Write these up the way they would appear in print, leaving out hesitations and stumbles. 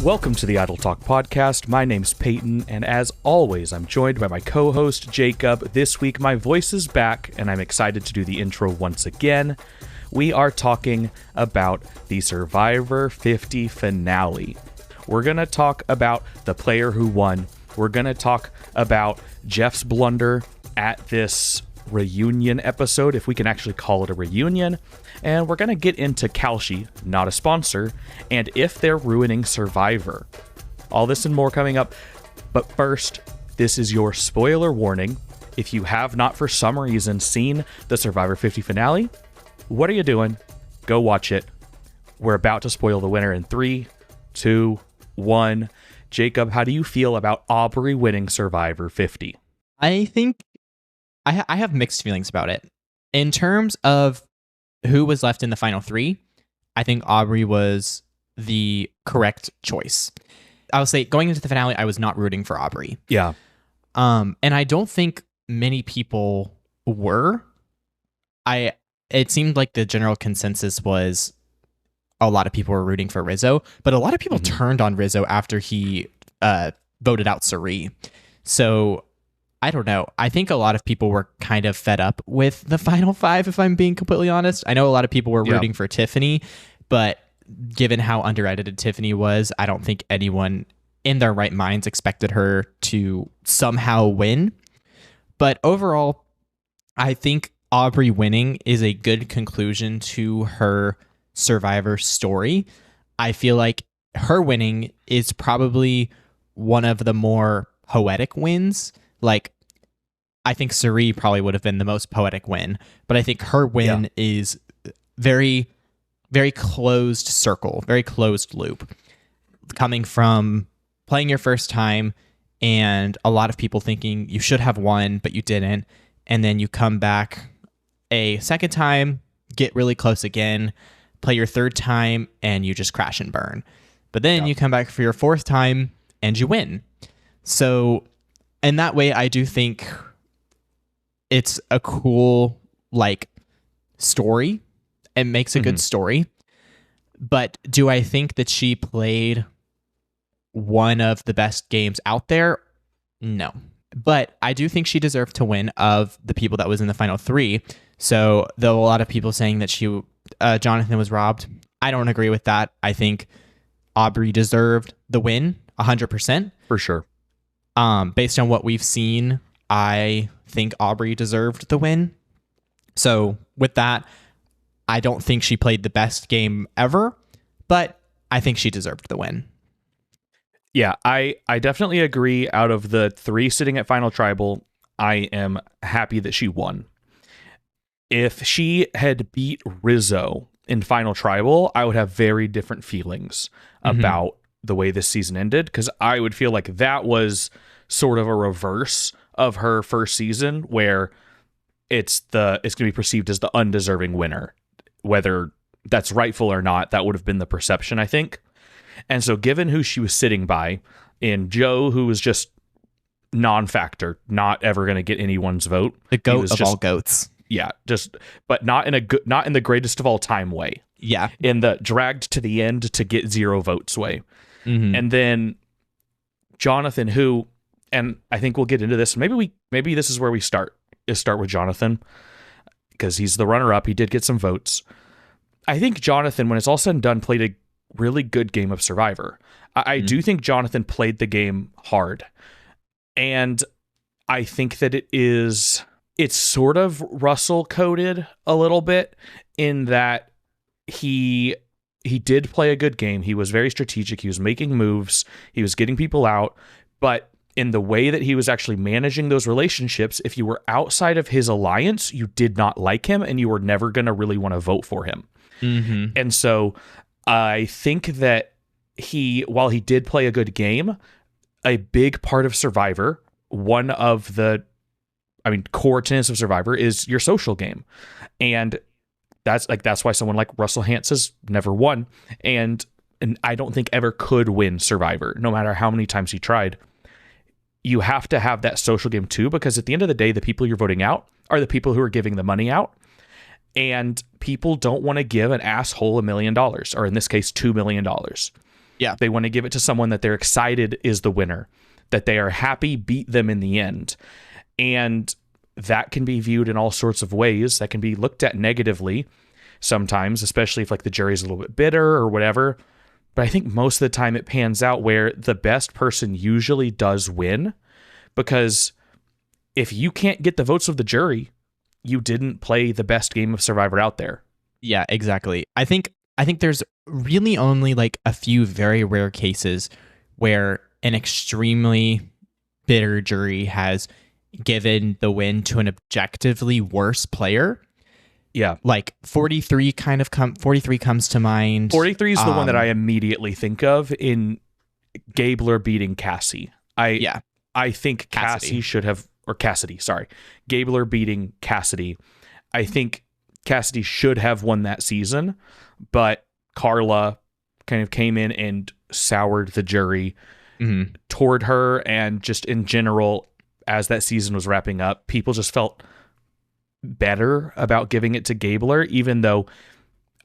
Welcome to the Idle Talk podcast. My name's Peyton, and as always, I'm joined by my co-host, Jacob. This week, my voice is back, and I'm excited to do the intro once again. We are talking about the Survivor 50 finale. We're going to talk about the player who won. We're going to talk about Jeff's blunder at this reunion episode, if we can actually call it a reunion. And we're going to get into Kalshi, not a sponsor, and if they're ruining Survivor. All this and more coming up. But first, this is your spoiler warning. If you have not for some reason seen the Survivor 50 finale, what are you doing? Go watch it. We're about to spoil the winner in 3, 2, 1. Jacob, how do you feel about Aubry winning Survivor 50? I think I have mixed feelings about it. In terms of who was left in the final 3, I think Aubry was the correct choice. I will say, going into the finale, I was not rooting for Aubry. Yeah. And I don't think many people were. It seemed like the general consensus was a lot of people were rooting for Rizo, but a lot of people turned on Rizo after he voted out Suri. So I don't know. I think a lot of people were kind of fed up with the final 5, if I'm being completely honest. I know a lot of people were rooting for Tiffany, but given how under-edited Tiffany was, I don't think anyone in their right minds expected her to somehow win. But overall, I think Aubry winning is a good conclusion to her Survivor story. I feel like her winning is probably one of the more poetic wins. Like, I think Suri probably would have been the most poetic win, but I think her win is very, very closed circle, very closed loop, coming from playing your first time and a lot of people thinking you should have won, but you didn't. And then you come back a second time, get really close again, play your third time, and you just crash and burn. But then you come back for your fourth time and you win. So in that way, I do think it's a cool, story. It makes a good story. But do I think that she played one of the best games out there? No. But I do think she deserved to win of the people that was in the final 3. So though a lot of people saying that Jonathan was robbed, I don't agree with that. I think Aubry deserved the win 100%. For sure. Based on what we've seen, I think Aubry deserved the win. So with that, I don't think she played the best game ever, but I think she deserved the win. Yeah, I definitely agree. Out of the 3 sitting at Final Tribal, I am happy that she won. If she had beat Rizo in Final Tribal, I would have very different feelings about the way this season ended, because I would feel like that was sort of a reverse of her first season, where it's going to be perceived as the undeserving winner. Whether that's rightful or not, that would have been the perception, I think. And so given who she was sitting by, in Joe, who was just non-factor, not ever going to get anyone's vote. The goat of all goats. Yeah, but not in the greatest of all time way. Yeah. In the dragged to the end to get 0 votes way. And then Jonathan, who, and I think we'll get into this. Maybe this is where we start with Jonathan, because he's the runner-up. He did get some votes. I think Jonathan, when it's all said and done, played a really good game of Survivor. I do think Jonathan played the game hard. And I think that it's sort of Russell-coded a little bit, in that he did play a good game. He was very strategic. He was making moves. He was getting people out. But in the way that he was actually managing those relationships, if you were outside of his alliance, you did not like him and you were never going to really want to vote for him. And so I think that while he did play a good game, a big part of Survivor, one of the core tenets of Survivor is your social game. And that's why someone like Russell Hantz has never won. And I don't think ever could win Survivor, no matter how many times he tried. You have to have that social game too, because at the end of the day, the people you're voting out are the people who are giving the money out. And people don't want to give an asshole $1 million, or in this case, $2 million. Yeah. They want to give it to someone that they're excited is the winner, that they are happy beat them in the end. And that can be viewed in all sorts of ways. That can be looked at negatively sometimes, especially if like the jury's a little bit bitter or whatever. But I think most of the time it pans out where the best person usually does win, because if you can't get the votes of the jury, you didn't play the best game of Survivor out there. Yeah, exactly. I think there's really only like a few very rare cases where an extremely bitter jury has given the win to an objectively worse player. Yeah. Like 43 comes to mind. 43 is the one that I immediately think of in Gabler beating Cassie. I think Cassie should have, or Cassidy, sorry. Gabler beating Cassidy. I think Cassidy should have won that season, but Carla kind of came in and soured the jury toward her, and just in general, as that season was wrapping up, people just felt better about giving it to Gabler, even though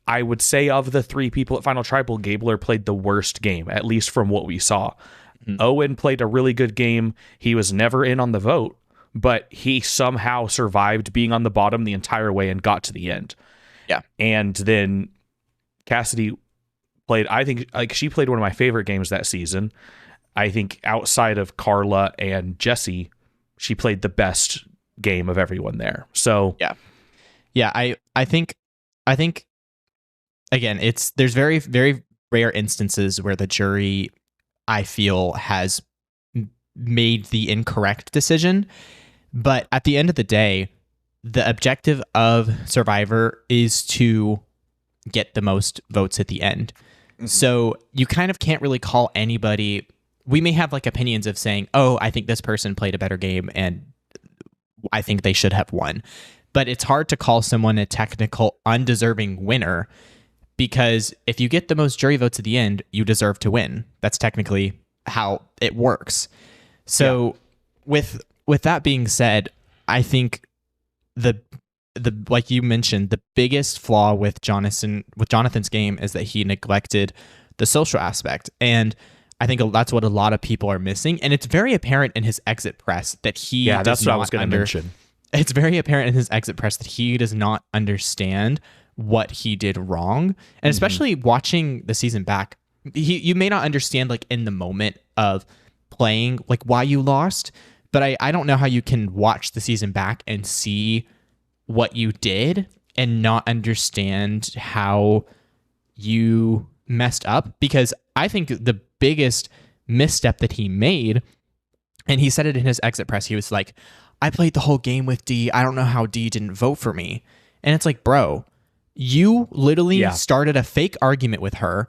I would say of the three people at Final Tribal, Gabler played the worst game, at least from what we saw. Owen played a really good game. He was never in on the vote, but he somehow survived being on the bottom the entire way and got to the end. Yeah. And then Cassidy played, I think, like, she played one of my favorite games that season. I think outside of Carla and Jesse, she played the best game of everyone there. So I think again, there's very, very rare instances where the jury, I feel, has made the incorrect decision, but at the end of the day, the objective of Survivor is to get the most votes at the end. So you kind of can't really call anybody. We may have like opinions of saying, oh, I think this person played a better game and I think they should have won. But it's hard to call someone a technical, undeserving winner, because if you get the most jury votes at the end, you deserve to win. That's technically how it works. So with that being said, I think the like you mentioned, the biggest flaw with Jonathan's game is that he neglected the social aspect. And I think that's what a lot of people are missing. And it's very apparent in his exit press that he that's what I was going to mention. It's very apparent in his exit press that he does not understand what he did wrong. And especially watching the season back, you may not understand like in the moment of playing like why you lost, but I don't know how you can watch the season back and see what you did and not understand how you messed up. Because I think the biggest misstep that he made, and he said it in his exit press, he was like, I played the whole game with D. I don't know how D didn't vote for me. And it's like, bro, you literally started a fake argument with her,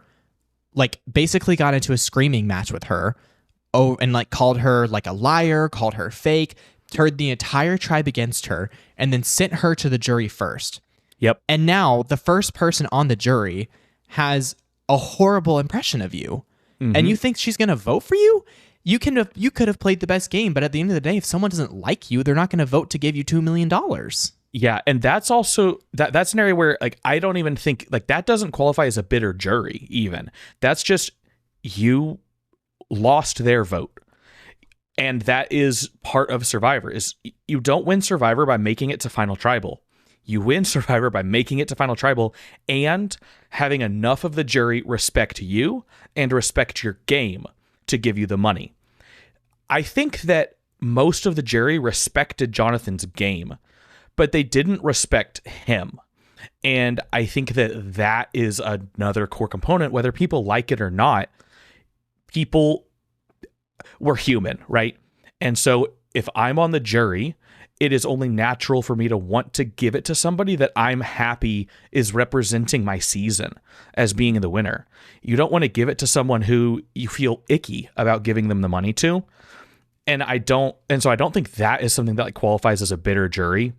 like basically got into a screaming match with her, and like called her like a liar, called her fake, turned the entire tribe against her, and then sent her to the jury first. Yep. And now the first person on the jury has a horrible impression of you. And you think she's going to vote for you? You could have played the best game, but at the end of the day, if someone doesn't like you, they're not going to vote to give you $2 million. Yeah, and that's also that's an area where like I don't even think like that doesn't qualify as a bitter jury even. That's just you lost their vote. And that is part of Survivor, is you don't win Survivor by making it to Final Tribal. You win Survivor by making it to Final Tribal and having enough of the jury respect you and respect your game to give you the money. I think that most of the jury respected Jonathan's game, but they didn't respect him. And I think that that is another core component, whether people like it or not. People were human, right? And so if I'm on the jury, it is only natural for me to want to give it to somebody that I'm happy is representing my season as being the winner. You don't want to give it to someone who you feel icky about giving them the money to. And so I don't think that is something that like qualifies as a bitter jury.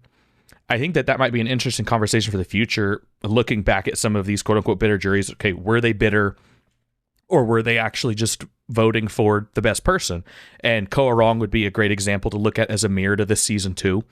I think that might be an interesting conversation for the future, looking back at some of these quote unquote bitter juries. Okay, were they bitter, or were they actually just voting for the best person? And Koa Wrong would be a great example to look at as a mirror to this season too.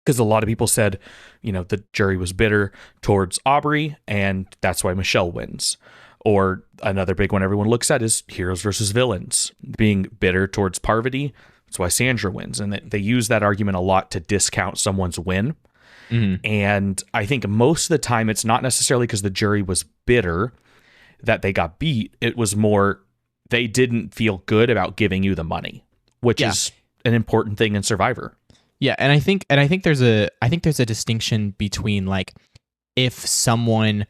Because a lot of people said, the jury was bitter towards Aubry, and that's why Michelle wins. Or another big one everyone looks at is heroes versus villains, being bitter towards Parvati. That's why Sandra wins. And they use that argument a lot to discount someone's win. And I think most of the time it's not necessarily because the jury was bitter that they got beat. It was more they didn't feel good about giving you the money, which is an important thing in Survivor. Yeah, and I think there's a distinction between like if someone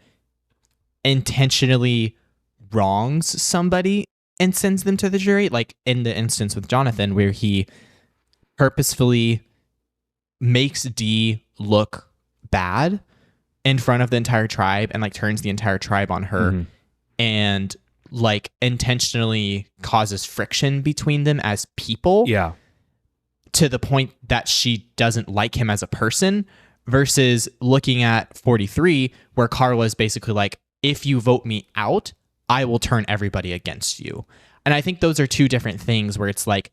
intentionally wrongs somebody and sends them to the jury, like in the instance with Jonathan where he purposefully makes Dee look bad in front of the entire tribe and like turns the entire tribe on her and like intentionally causes friction between them as people. Yeah. To the point that she doesn't like him as a person, versus looking at 43 where Carla is basically like, if you vote me out, I will turn everybody against you. And I think those are two different things where it's like,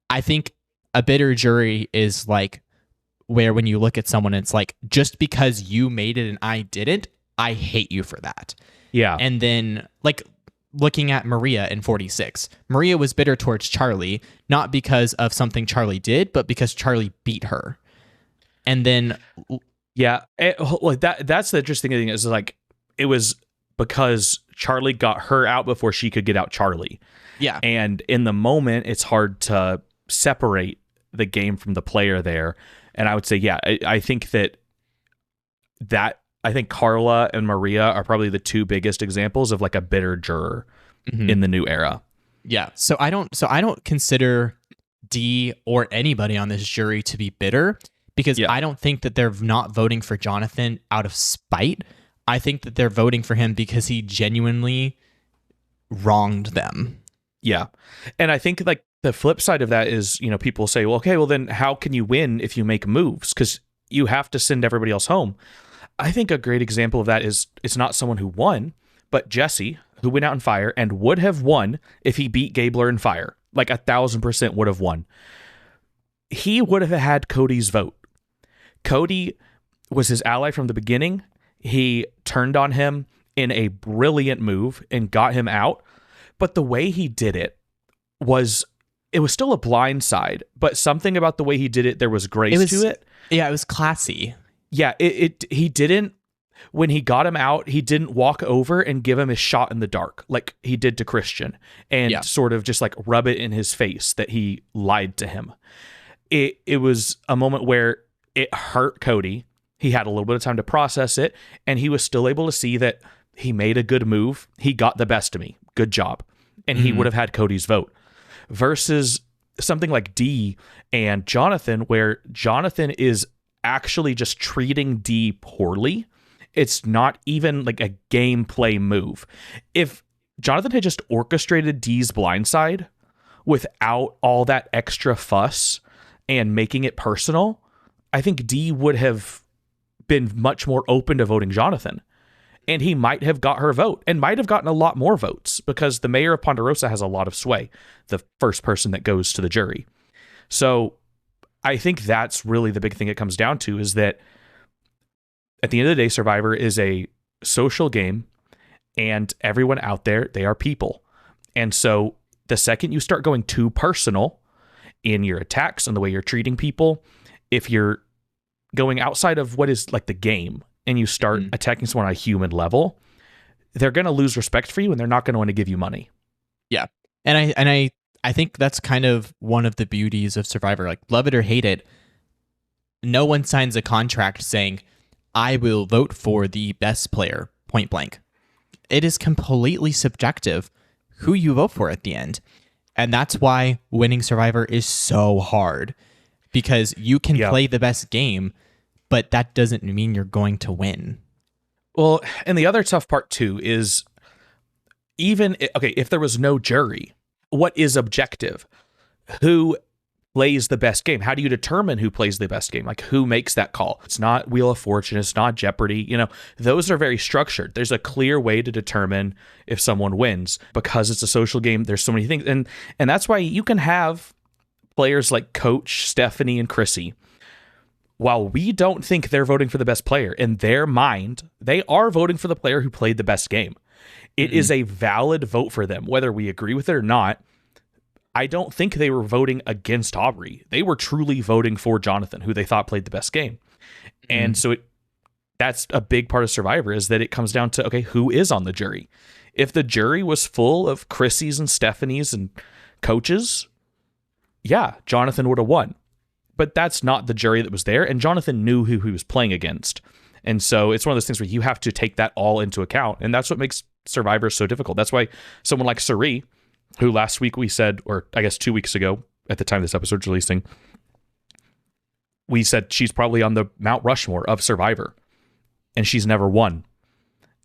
I think a bitter jury is like where when you look at someone, it's like, just because you made it and I didn't, I hate you for that. Yeah. And then like looking at Maria in 46, Maria was bitter towards Charlie, not because of something Charlie did, but because Charlie beat her. And then that's the interesting thing is like, it was because Charlie got her out before she could get out Charlie. Yeah. And in the moment, it's hard to separate the game from the player there. And I would say, I think I think Carla and Maria are probably the two biggest examples of like a bitter juror in the new era. Yeah. So I don't consider Dee or anybody on this jury to be bitter because I don't think that they're not voting for Jonathan out of spite. I think that they're voting for him because he genuinely wronged them. Yeah. And I think like the flip side of that is, people say, well, okay, well then how can you win if you make moves? Because you have to send everybody else home. I think a great example of that is it's not someone who won, but Jesse, who went out in fire and would have won if he beat Gabler in fire. Like 1,000% would have won. He would have had Cody's vote. Cody was his ally from the beginning. He turned on him in a brilliant move and got him out. But the way he did it was still a blind side, but something about the way he did it, there was grace to it. Yeah, it was classy. Yeah, he didn't, when he got him out, he didn't walk over and give him a shot in the dark like he did to Christian and sort of just like rub it in his face that he lied to him. It was a moment where it hurt Cody. He had a little bit of time to process it, and he was still able to see that he made a good move. He got the best of me. Good job. And he would have had Cody's vote. Versus something like Dee and Jonathan, where Jonathan is actually just treating Dee poorly. It's not even like a gameplay move. If Jonathan had just orchestrated Dee's blindside without all that extra fuss and making it personal, I think Dee would have been much more open to voting Jonathan. And he might have got her vote and might have gotten a lot more votes because the mayor of Ponderosa has a lot of sway, the first person that goes to the jury. So I think that's really the big thing it comes down to, is that at the end of the day, Survivor is a social game, and everyone out there, they are people. And so the second you start going too personal in your attacks and the way you're treating people, if you're going outside of what is like the game and you start attacking someone on a human level, they're going to lose respect for you and they're not going to want to give you money. Yeah. And I think that's kind of one of the beauties of Survivor. Like, love it or hate it, no one signs a contract saying, I will vote for the best player, point blank. It is completely subjective who you vote for at the end. And that's why winning Survivor is so hard, because you can play the best game, but that doesn't mean you're going to win. Well, and the other tough part too is if there was no jury, what is objective? Who plays the best game? How do you determine who plays the best game? Like, who makes that call? It's not Wheel of Fortune. It's not Jeopardy. Those are very structured. There's a clear way to determine if someone wins because it's a social game. There's so many things. And that's why you can have players like Coach, Stephanie, and Chrissy. While we don't think they're voting for the best player, in their mind, they are voting for the player who played the best game. It is a valid vote for them, whether we agree with it or not. I don't think they were voting against Aubry. They were truly voting for Jonathan, who they thought played the best game. And so that's a big part of Survivor, is that it comes down to, okay, who is on the jury? If the jury was full of Chrissy's and Stephanie's and coaches, yeah, Jonathan would have won. But that's not the jury that was there, and Jonathan knew who he was playing against. And so it's one of those things where you have to take that all into account, and that's what makes Survivor so difficult. That's why someone like Suri, who last week we said, or I guess 2 weeks ago at the time this episode's releasing, we said she's probably on the Mount Rushmore of Survivor, and she's never won.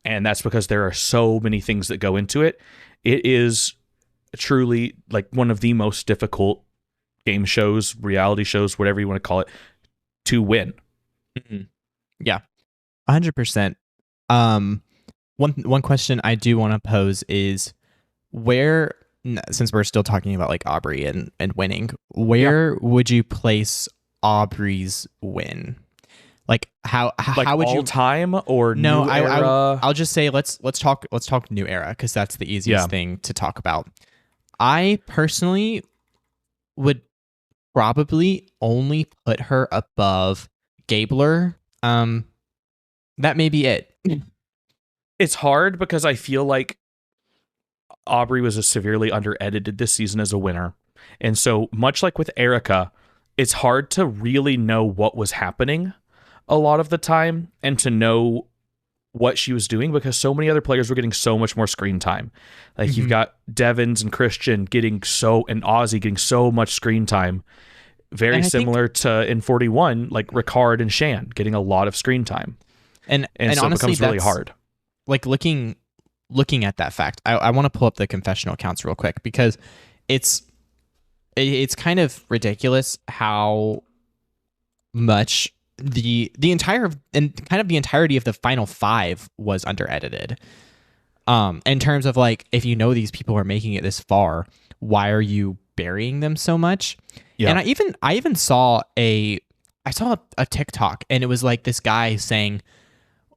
And that's because there are so many things that go into it. It is truly like one of the most difficult game shows, reality shows, whatever you want to call it, to win. Yeah, 100%. One question I do want to pose is, where, since we're still talking about like Aubry and winning, where would you place Aubry's win? Like how would all you time or new era? I'll just say let's talk new era, because that's the easiest thing to talk about. I personally would probably only put her above Gabler. That may be it. It's hard because I feel like Aubry was severely under-edited this season as a winner. And so much like with Erica, it's hard to really know what was happening a lot of the time and to know what she was doing, because so many other players were getting so much more screen time. Like you've got Devins and Christian and Ozzy getting so much screen time. Very similar to in 41, like Ricard and Shan getting a lot of screen time. And so honestly, it becomes really hard. Like looking at that fact, I want to pull up the confessional accounts real quick, because it's kind of ridiculous how much the entirety of the final 5 was under-edited. In terms of like, if you know these people are making it this far, why are you burying them so much? Yeah. And I even saw a TikTok, and it was like this guy saying,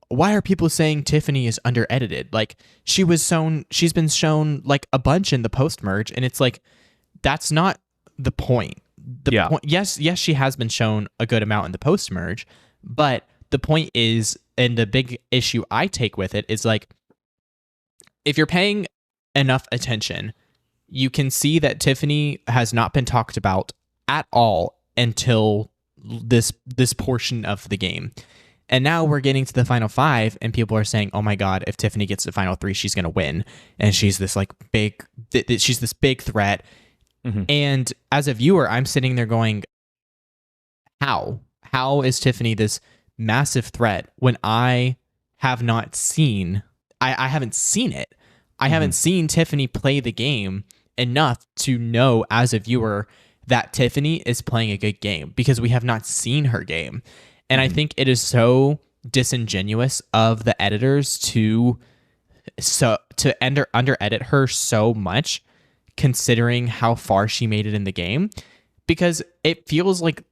why are people saying Tiffany is under-edited? Like she's been shown like a bunch in the post-merge, and it's like, that's not the point. Point, yes, she has been shown a good amount in the post-merge, but the point is, and the big issue I take with it is like, if you're paying enough attention, you can see that Tiffany has not been talked about at all until this portion of the game. And now we're getting to the final 5, and people are saying, oh my God, if Tiffany gets to the final 3, she's going to win. And she's this big threat. And as a viewer, I'm sitting there going, how is Tiffany this massive threat when I have not seen, I haven't seen it. I haven't seen Tiffany play the game enough to know as a viewer that Tiffany is playing a good game, because we have not seen her game. And I think it is so disingenuous of the editors to under-edit her so much, considering how far she made it in the game, because it feels like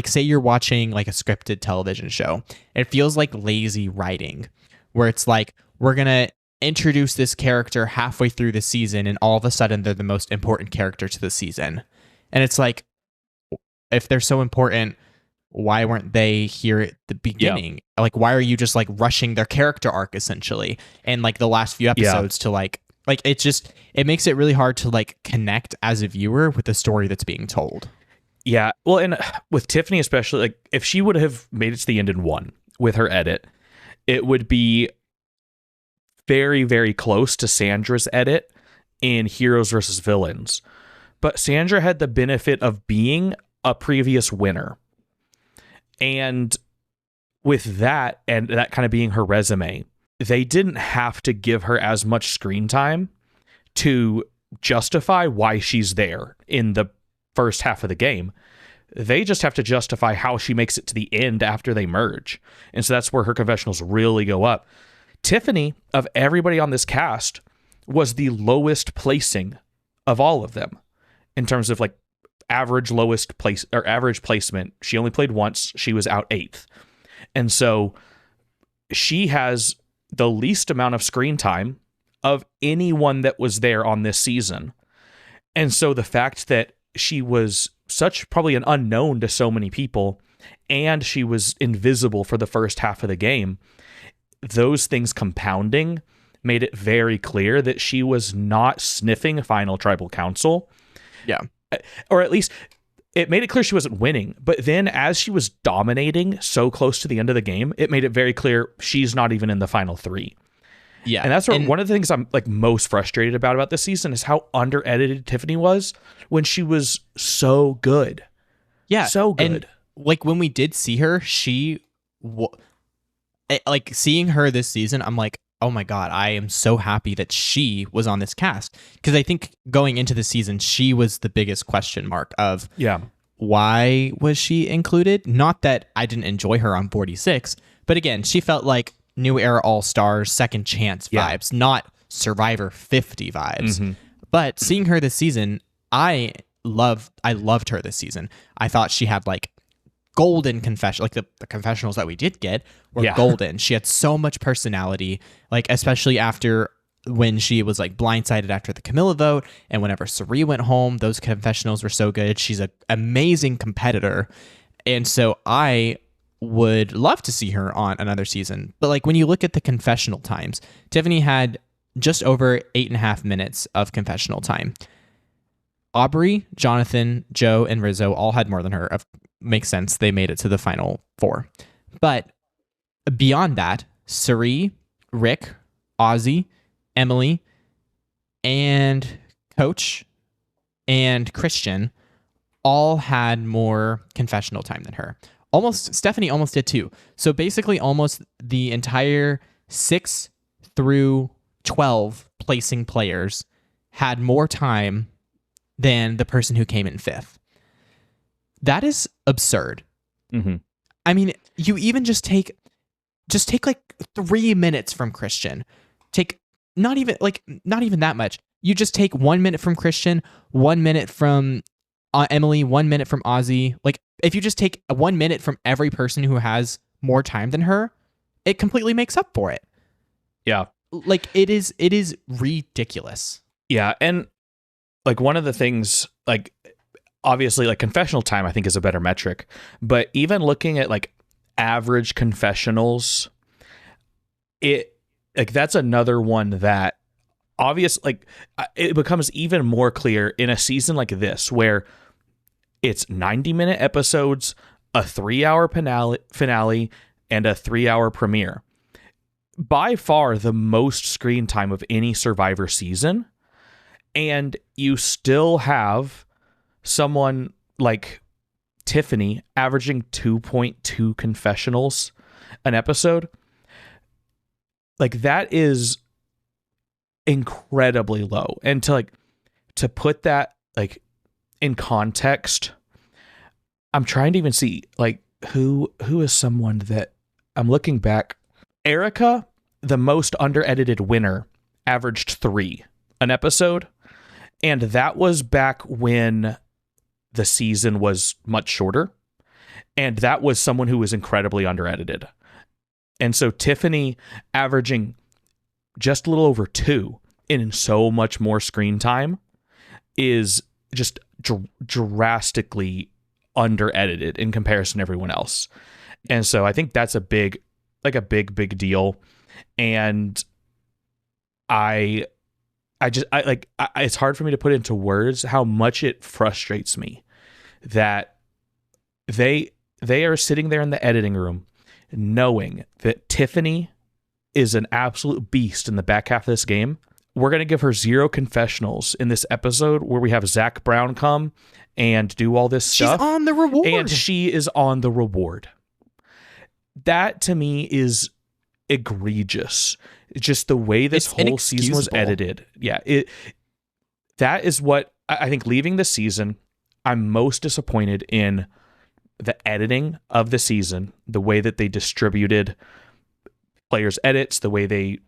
say you're watching like a scripted television show. It feels like lazy writing, where it's like, we're gonna introduce this character halfway through the season, and all of a sudden they're the most important character to the season. And it's like, if they're so important, why weren't they here at the beginning? Like, why are you just like rushing their character arc essentially, and like the last few episodes to like it makes it really hard to like connect as a viewer with the story that's being told. Yeah. Well, and with Tiffany especially, like if she would have made it to the end and won with her edit, it would be very, very close to Sandra's edit in Heroes versus Villains. But Sandra had the benefit of being a previous winner. And with that, and that kind of being her resume, they didn't have to give her as much screen time to justify why she's there in the first half of the game. They just have to justify how she makes it to the end after they merge. And so that's where her confessionals really go up. Tiffany, of everybody on this cast, was the lowest placing of all of them in terms of like average lowest place or average placement. She only played once. She was out 8th. And so she has the least amount of screen time of anyone that was there on this season. And so the fact that she was such probably an unknown to so many people, and she was invisible for the first half of the game, those things compounding made it very clear that she was not sniffing final tribal council. Yeah. Or at least it made it clear she wasn't winning. But then as she was dominating so close to the end of the game, it made it very clear she's not even in the final 3. Yeah. And that's one of the things I'm like most frustrated about this season is how under-edited Tiffany was when she was so good. Yeah. So good. And like when we did see her, like seeing her this season, I'm like, oh my God, I am so happy that she was on this cast. Because I think going into the season, she was the biggest question mark of why was she included? Not that I didn't enjoy her on 46, but again, she felt like New Era All-Stars, second chance vibes, not Survivor 50 vibes. Mm-hmm. But seeing her this season, I loved her this season. I thought she had like golden confession, like the confessionals that we did get were golden. She had so much personality, like especially after when she was like blindsided after the Camilla vote, and whenever Sari went home, those confessionals were so good. She's an amazing competitor, and so I would love to see her on another season. But like when you look at the confessional times, Tiffany had just over 8.5 minutes of confessional time. Aubry, Jonathan, Joe, and Rizo all had more than her. Makes sense. They made it to the final 4. But beyond that, Sari, Rick, Ozzy, Emily, and Coach, and Christian all had more confessional time than her. Stephanie almost did too. So basically almost the entire 6 through 12 placing players had more time than the person who came in 5th. That is absurd. Mm-hmm. I mean, you even just take like 3 minutes from Christian. Take not even that much. You just take 1 minute from Christian, 1 minute from Emily, 1 minute from Ozzy. Like if you just take 1 minute from every person who has more time than her, it completely makes up for it. Yeah. Like it is ridiculous. Yeah, and like one of the things, like obviously like confessional time I think is a better metric, but even looking at like average confessionals, it like that's another one that like it becomes even more clear in a season like this where it's 90-minute episodes, a 3-hour finale, and a 3-hour premiere. By far the most screen time of any Survivor season, and you still have someone like Tiffany averaging 2.2 confessionals an episode. Like that is incredibly low. And to put that like in context, I'm trying to even see like who is someone that I'm looking back. Erica, the most under-edited winner, averaged 3 an episode. And that was back when the season was much shorter. And that was someone who was incredibly under-edited. And so Tiffany averaging just a little over 2 in so much more screen time is just drastically under-edited in comparison to everyone else. And so I think that's a big deal. And it's hard for me to put into words how much it frustrates me that they are sitting there in the editing room knowing that Tiffany is an absolute beast in the back half of this game. We're going to give her 0 confessionals in this episode where we have Zach Brown come and do all this stuff. She's on the reward. And she is on the reward. That to me is egregious. Just the way this whole season was edited. Yeah. That is what I think leaving the season, I'm most disappointed in the editing of the season, the way that they distributed players' edits, the way they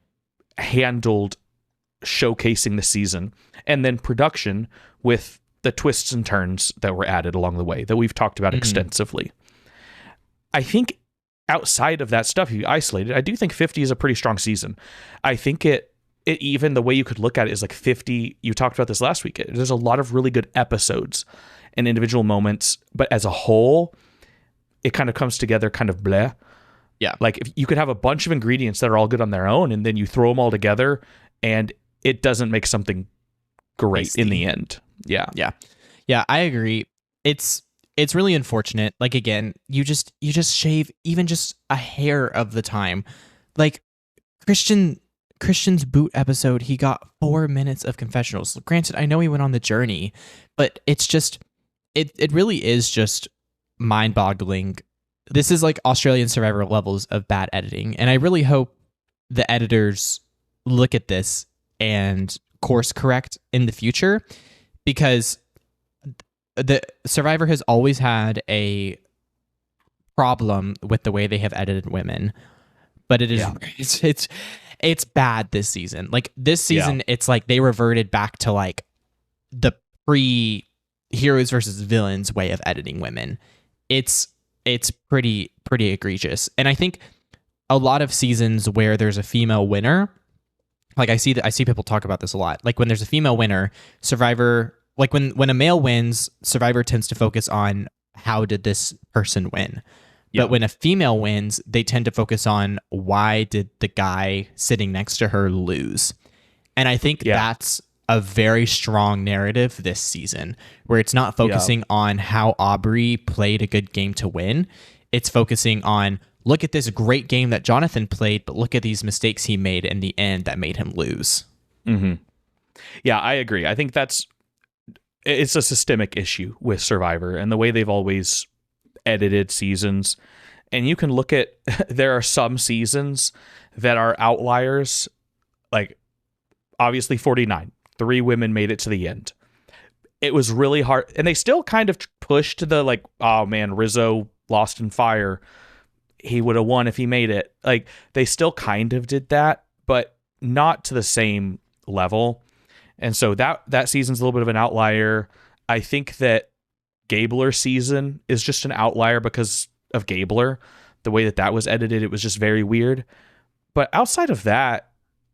handled showcasing the season, and then production with the twists and turns that were added along the way that we've talked about extensively. I think outside of that stuff, if you isolate it, I do think 50 is a pretty strong season. I think it even the way you could look at it is like 50. You talked about this last week. There's a lot of really good episodes and individual moments, but as a whole, it kind of comes together kind of bleh. Yeah. Like if you could have a bunch of ingredients that are all good on their own, and then you throw them all together and it doesn't make something great Tasty. in the end. Yeah. Yeah, I agree. It's really unfortunate. Like, again, you just shave even just a hair of the time. Like Christian's boot episode, he got 4 minutes of confessionals. Granted, I know he went on the journey, but it's just it really is just mind-boggling. This is like Australian Survivor levels of bad editing, and I really hope the editors look at this and course correct in the future, because the Survivor has always had a problem with the way they have edited women, but it is it's bad this season. Like this season, it's like they reverted back to like the pre heroes versus villains way of editing women. It's pretty egregious, and I think a lot of seasons where there's a female winner, like I see people talk about this a lot. Like when there's a female winner, Survivor, like when a male wins, Survivor tends to focus on how did this person win. But when a female wins, they tend to focus on why did the guy sitting next to her lose. And I think that's a very strong narrative this season, where it's not focusing on how Aubry played a good game to win. It's focusing on, look at this great game that Jonathan played, but look at these mistakes he made in the end that made him lose. Mm-hmm. Yeah, I agree. I think it's a systemic issue with Survivor and the way they've always edited seasons. And you can look at, there are some seasons that are outliers, like obviously 49. 3 women made it to the end. It was really hard, and they still kind of pushed the like, oh man, Rizo lost in fire. He would have won if he made it. Like they still kind of did that, but not to the same level. And so that season's a little bit of an outlier. I think that Gabler season is just an outlier because of Gabler. The way that was edited, it was just very weird. But outside of that,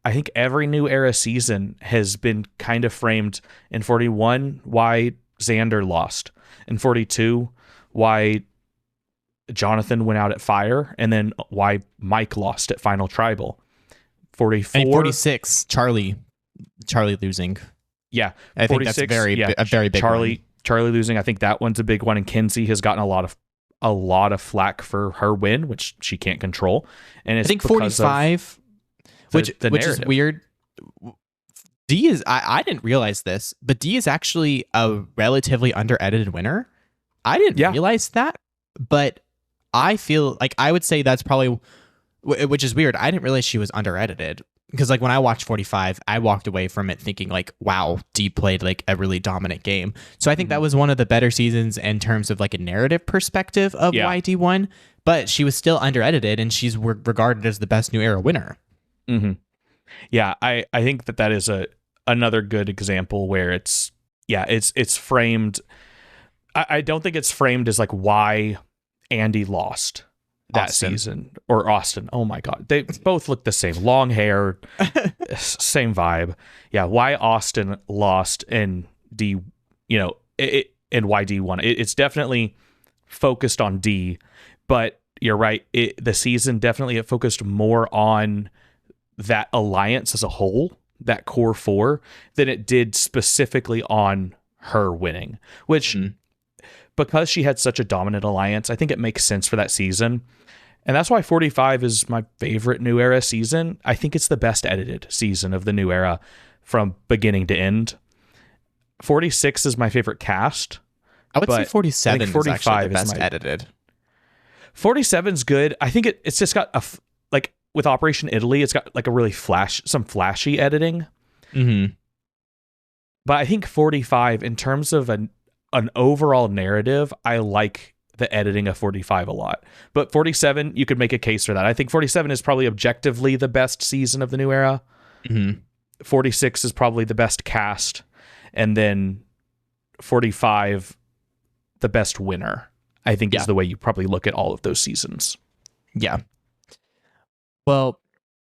I think every New Era season has been kind of framed in 41, why Xander lost. In 42, why Jonathan went out at fire, and then why Mike lost at Final Tribal. 44. And 46, Charlie losing. Yeah. I think that's a very big one. Charlie losing. I think that one's a big one. And Kinsey has gotten a lot of flack for her win, which she can't control. And it's, I think 45, which is weird. D is, I didn't realize this, but D is actually a relatively under-edited winner. I didn't realize that, but I feel like I would say that's probably, which is weird. I didn't realize she was under-edited, because like when I watched 45, I walked away from it thinking like, wow, D played like a really dominant game. So I think that was one of the better seasons in terms of like a narrative perspective of why D won, but she was still under-edited, and she's regarded as the best New Era winner. Mm-hmm. Yeah, I think that is another good example where it's framed. I don't think it's framed as like why Andy lost that season, or Austin. Oh my God, they both look the same, long hair, same vibe. Yeah, why Austin lost and D, and why D won. It's definitely focused on D, but you're right. The season definitely it focused more on that alliance as a whole, that core 4, than it did specifically on her winning, which because she had such a dominant alliance, I think it makes sense for that season. And that's why 45 is my favorite New Era season. I think it's the best edited season of the New Era from beginning to end. 46 is my favorite cast. I would say 47 is actually the best edited. 47's good. I think it's just got like with Operation Italy, it's got like a really some flashy editing. Mm-hmm. But I think 45, in terms of an overall narrative, I like the editing of 45 a lot. But 47, you could make a case for that. I think 47 is probably objectively the best season of the New Era. Mm-hmm. 46 is probably the best cast. And then 45, the best winner, I think is the way you probably look at all of those seasons. Yeah. Well,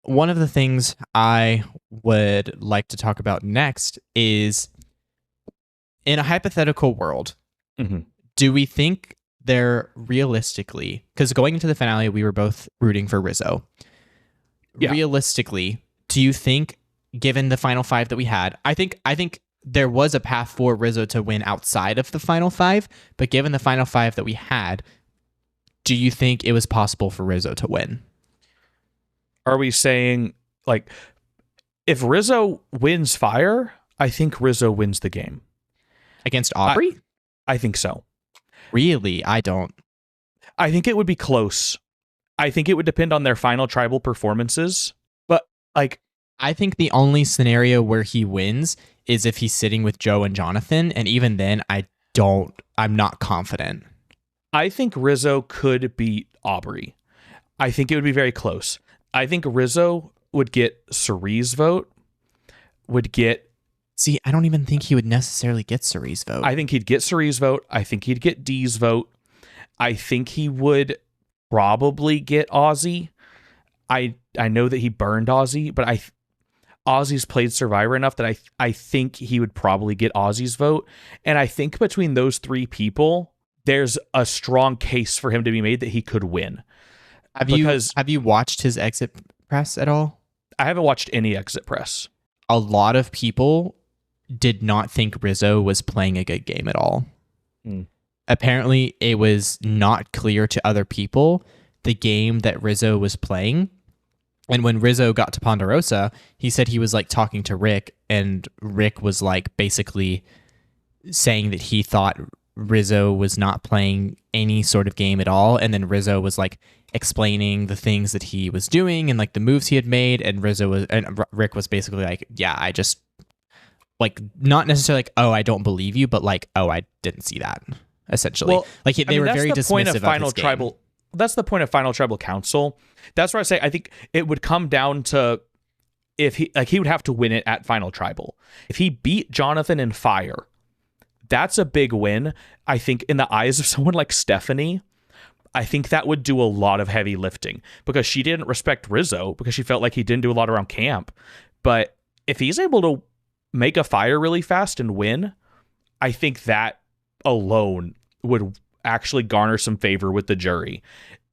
one of the things I would like to talk about next is, in a hypothetical world, do we think they're realistically, because going into the finale, we were both rooting for Rizo. Yeah. Realistically, do you think, given the final five that we had, I think there was a path for Rizo to win outside of the final five, but given the final five that we had, do you think it was possible for Rizo to win? Are we saying, like, if Rizo wins fire, I think Rizo wins the game. Against Aubry? I think so. Really? I don't. I think it would be close. I think it would depend on their final tribal performances. But, like, I think the only scenario where he wins is if he's sitting with Joe and Jonathan. And even then, I'm not confident. I think Rizo could beat Aubry. I think it would be very close. I think Rizo would get Cerie's vote, See, I don't even think he would necessarily get Cerie's vote. I think he'd get Cerie's vote. I think he'd get Dee's vote. I think he would probably get Ozzy. I know that he burned Ozzy, but Ozzy's played Survivor enough that I think he would probably get Ozzy's vote. And I think between those three people, there's a strong case for him to be made that he could win. Have you watched his exit press at all? I haven't watched any exit press. A lot of people did not think Rizo was playing a good game at all. Apparently, it was not clear to other people the game that Rizo was playing. And when Rizo got to Ponderosa, he said he was like talking to Rick, and Rick was like basically saying that he thought Rizo was not playing any sort of game at all. And then Rizo was like explaining the things that he was doing and like the moves he had made. And Rick was basically like, yeah, I just like, not necessarily like, oh, I don't believe you, but like, oh, I didn't see that, essentially. Well, like they were very dismissive of his game. That's the point of Final Tribal Council. That's where I say I think it would come down to if he would have to win it at Final Tribal. If he beat Jonathan in fire, that's a big win. I think in the eyes of someone like Stephanie, I think that would do a lot of heavy lifting because she didn't respect Rizo because she felt like he didn't do a lot around camp. But if he's able to make a fire really fast and win, I think that alone would actually garner some favor with the jury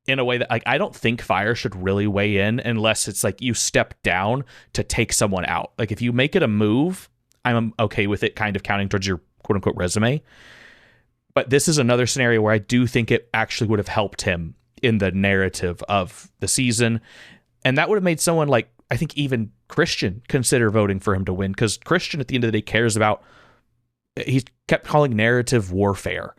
in a way that, like, I don't think fire should really weigh in unless it's like you step down to take someone out. Like if you make it a move, I'm okay with it kind of counting towards your quote unquote resume. But this is another scenario where I do think it actually would have helped him in the narrative of the season. And that would have made someone like, I think even Christian consider voting for him to win, because Christian at the end of the day cares about, he kept calling narrative warfare.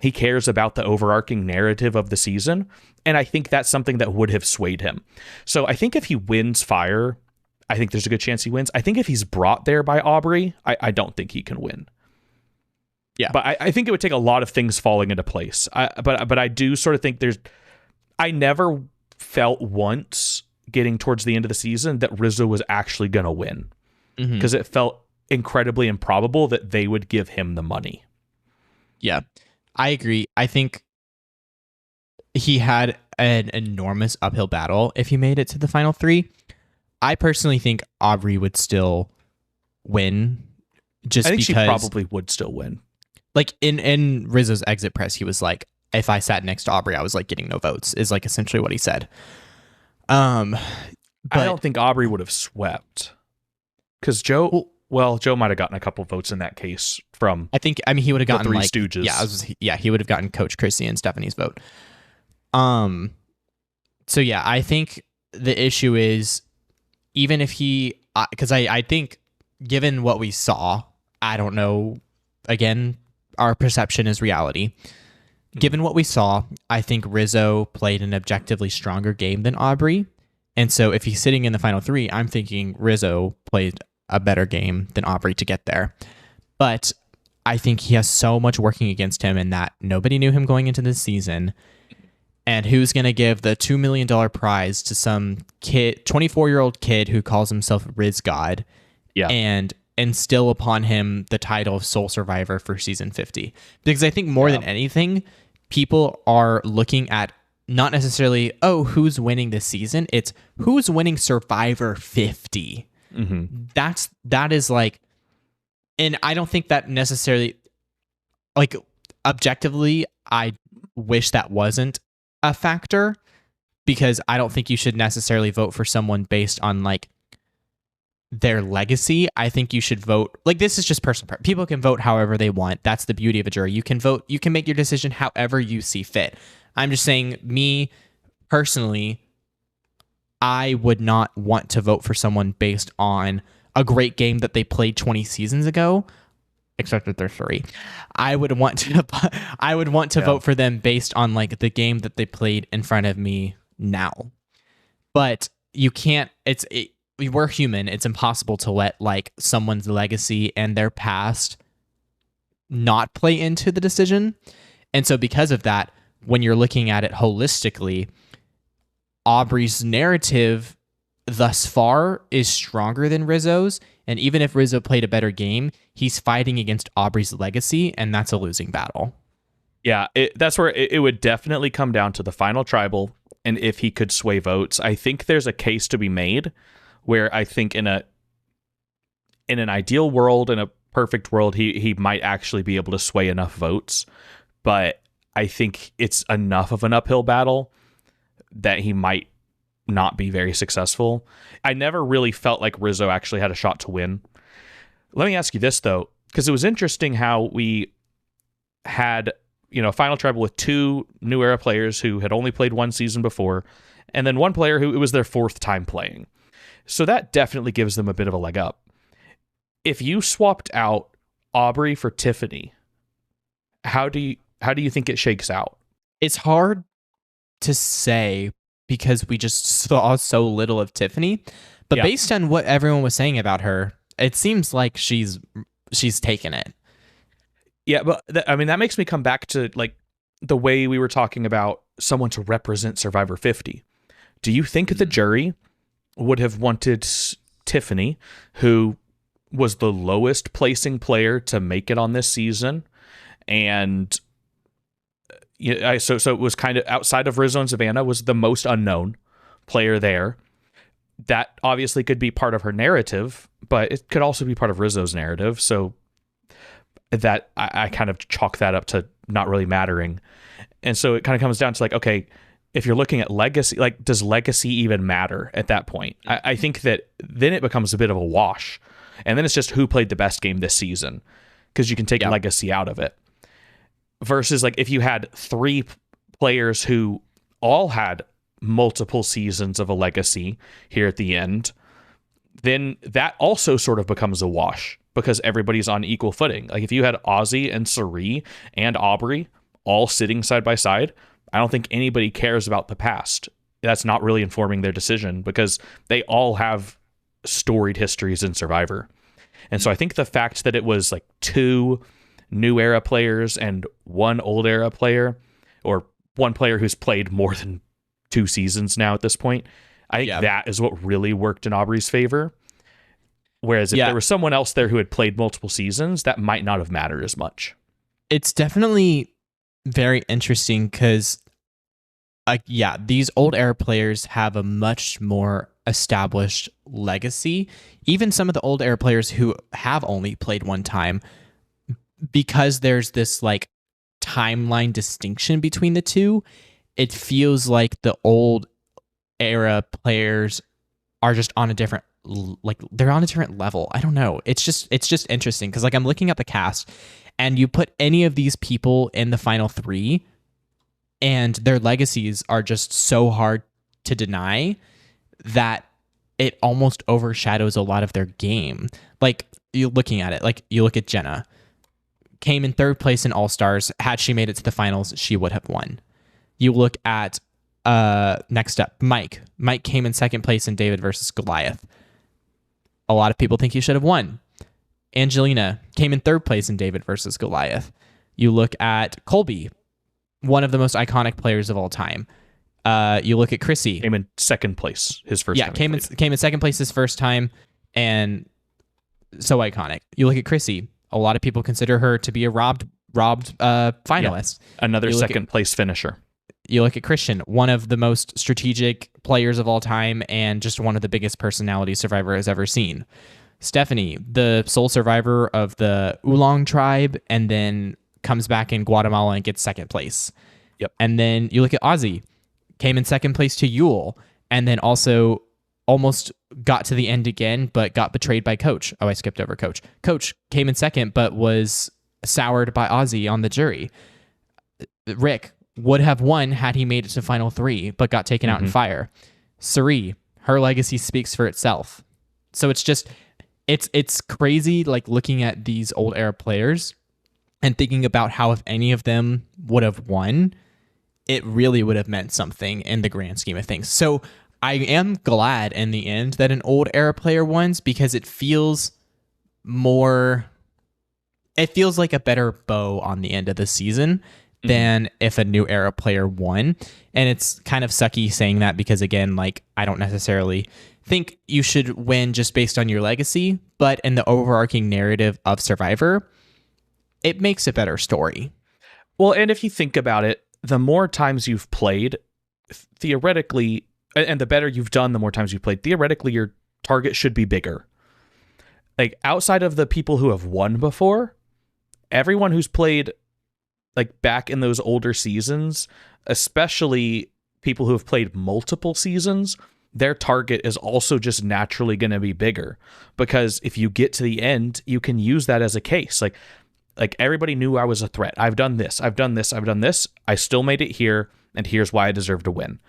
He cares about the overarching narrative of the season. And I think that's something that would have swayed him. So I think if he wins fire, I think there's a good chance he wins. I think if he's brought there by Aubry, I don't think he can win. Yeah. But I think it would take a lot of things falling into place. But I do sort of think I never felt once getting towards the end of the season that Rizo was actually going to win, because it felt incredibly improbable that they would give him the money. Yeah, I agree. I think he had an enormous uphill battle if he made it to the final three. I personally think Aubry would still win, I think she probably would still win. Like in Rizo's exit press, he was like, if I sat next to Aubry, I was like getting no votes, is like essentially what he said. But I don't think Aubry would have swept, because Joe might have gotten a couple votes in that case from. I mean, he would have gotten Three like Stooges. He would have gotten Coach Chrissy and Stephanie's vote. So yeah, I think the issue is, even if he, because I think given what we saw, I don't know. Again, our perception is reality. Given what we saw, I think Rizo played an objectively stronger game than Aubry. And so if he's sitting in the final three, I'm thinking Rizo played a better game than Aubry to get there. But I think he has so much working against him in that nobody knew him going into this season. And who's going to give the $2 million prize to some kid, 24-year-old kid who calls himself Riz God, and instill upon him the title of sole survivor for season 50? Because I think more than anything, people are looking at not necessarily, oh, who's winning this season? It's who's winning Survivor 50. That is like, and I don't think that necessarily, like, objectively, I wish that wasn't a factor, because I don't think you should necessarily vote for someone based on like their legacy. I think you should vote, like, this is just personal. People can vote however they want. That's the beauty of a jury. You can vote, you can make your decision however you see fit. I'm just saying, me personally, I would not want to vote for someone based on a great game that they played 20 seasons ago, except that they're 3. I would want to vote for them based on like the game that they played in front of me now. But you can't, we're human. It's impossible to let like someone's legacy and their past not play into the decision. And so because of that, when you're looking at it holistically, Aubry's narrative thus far is stronger than Rizo's. And even if Rizo played a better game, he's fighting against Aubry's legacy, and that's a losing battle. Yeah, that's where it would definitely come down to the final tribal and if he could sway votes. I think there's a case to be made where I think in an ideal world, in a perfect world, he might actually be able to sway enough votes. But I think it's enough of an uphill battle that he might not be very successful. I never really felt like Rizo actually had a shot to win. Let me ask you this, though, because it was interesting how we had, a final tribal with 2 new era players who had only played 1 season before, and then 1 player who it was their 4th time playing. So that definitely gives them a bit of a leg up. If you swapped out Aubry for Tiffany, how do you think it shakes out? It's hard to say because we just saw so little of Tiffany, but based on what everyone was saying about her, it seems like she's taken it. Yeah, but that makes me come back to like the way we were talking about someone to represent Survivor 50. Do you think the jury would have wanted Tiffany, who was the lowest placing player to make it on this season, and so it was kind of outside of Rizo and Savannah, was the most unknown player there. That obviously could be part of her narrative, but it could also be part of Rizo's narrative. So that I kind of chalk that up to not really mattering. And so it kind of comes down to like, okay, if you're looking at legacy, like, does legacy even matter at that point? I think that then it becomes a bit of a wash. And then it's just who played the best game this season, because you can take legacy out of it. Versus like if you had 3 players who all had multiple seasons of a legacy here at the end, then that also sort of becomes a wash because everybody's on equal footing. Like if you had Ozzy and Sari and Aubry all sitting side by side, I don't think anybody cares about the past. That's not really informing their decision because they all have storied histories in Survivor. And so I think the fact that it was like 2 new era players and 1 old era player, or 1 player who's played more than 2 seasons now at this point, I think that is what really worked in Aubry's favor. Whereas if there was someone else there who had played multiple seasons, that might not have mattered as much. It's definitely very interesting because these old era players have a much more established legacy. Even some of the old era players who have only played 1 time, because there's this like timeline distinction between the 2, it feels like the old era players are just on a different, like they're on a different level. I don't know. It's just interesting because like I'm looking at the cast and you put any of these people in the final 3 and their legacies are just so hard to deny that it almost overshadows a lot of their game. Like you're looking at it, like you look at Jenna, came in 3rd place in All-Stars. Had she made it to the finals, she would have won. You look at next up, Mike. Mike came in 2nd place in David versus Goliath. A lot of people think he should have won. Angelina came in 3rd place in David versus Goliath. You look at Colby, one of the most iconic players of all time. You look at Chrissy. Came in 2nd place his first time. Came in 2nd place his first time, and so iconic. You look at Chrissy. A lot of people consider her to be a robbed finalist. Another 2nd place finisher. you look at Christian, one of the most strategic players of all time and just one of the biggest personalities Survivor has ever seen. Stephanie, the sole survivor of the Oolong tribe, and then comes back in Guatemala and gets second place. Yep. And then you look at Ozzy, came in second place to Yule, and then also almost got to the end again, but got betrayed by Coach. Oh, I skipped over Coach. Coach came in second, but was soured by Ozzy on the jury. Rick would have won had he made it to final 3, but got taken out in fire. Suri, her legacy speaks for itself. So it's just, it's crazy, like looking at these old era players and thinking about how if any of them would have won, it really would have meant something in the grand scheme of things. So I am glad in the end that an old era player wins, because it feels like a better bow on the end of the season than if a new era player won. And it's kind of sucky saying that, because again, like, I don't necessarily think you should win just based on your legacy, but in the overarching narrative of Survivor, it makes a better story. Well, and if you think about it, the more times you've played, theoretically, and the better you've done, the more times you've played, theoretically, your target should be bigger. Like, outside of the people who have won before, everyone who's played, like, back in those older seasons, especially people who have played multiple seasons, their target is also just naturally going to be bigger, because if you get to the end, you can use that as a case. Like everybody knew I was a threat. I've done this. I've done this. I've done this. I still made it here, and here's why I deserve to win.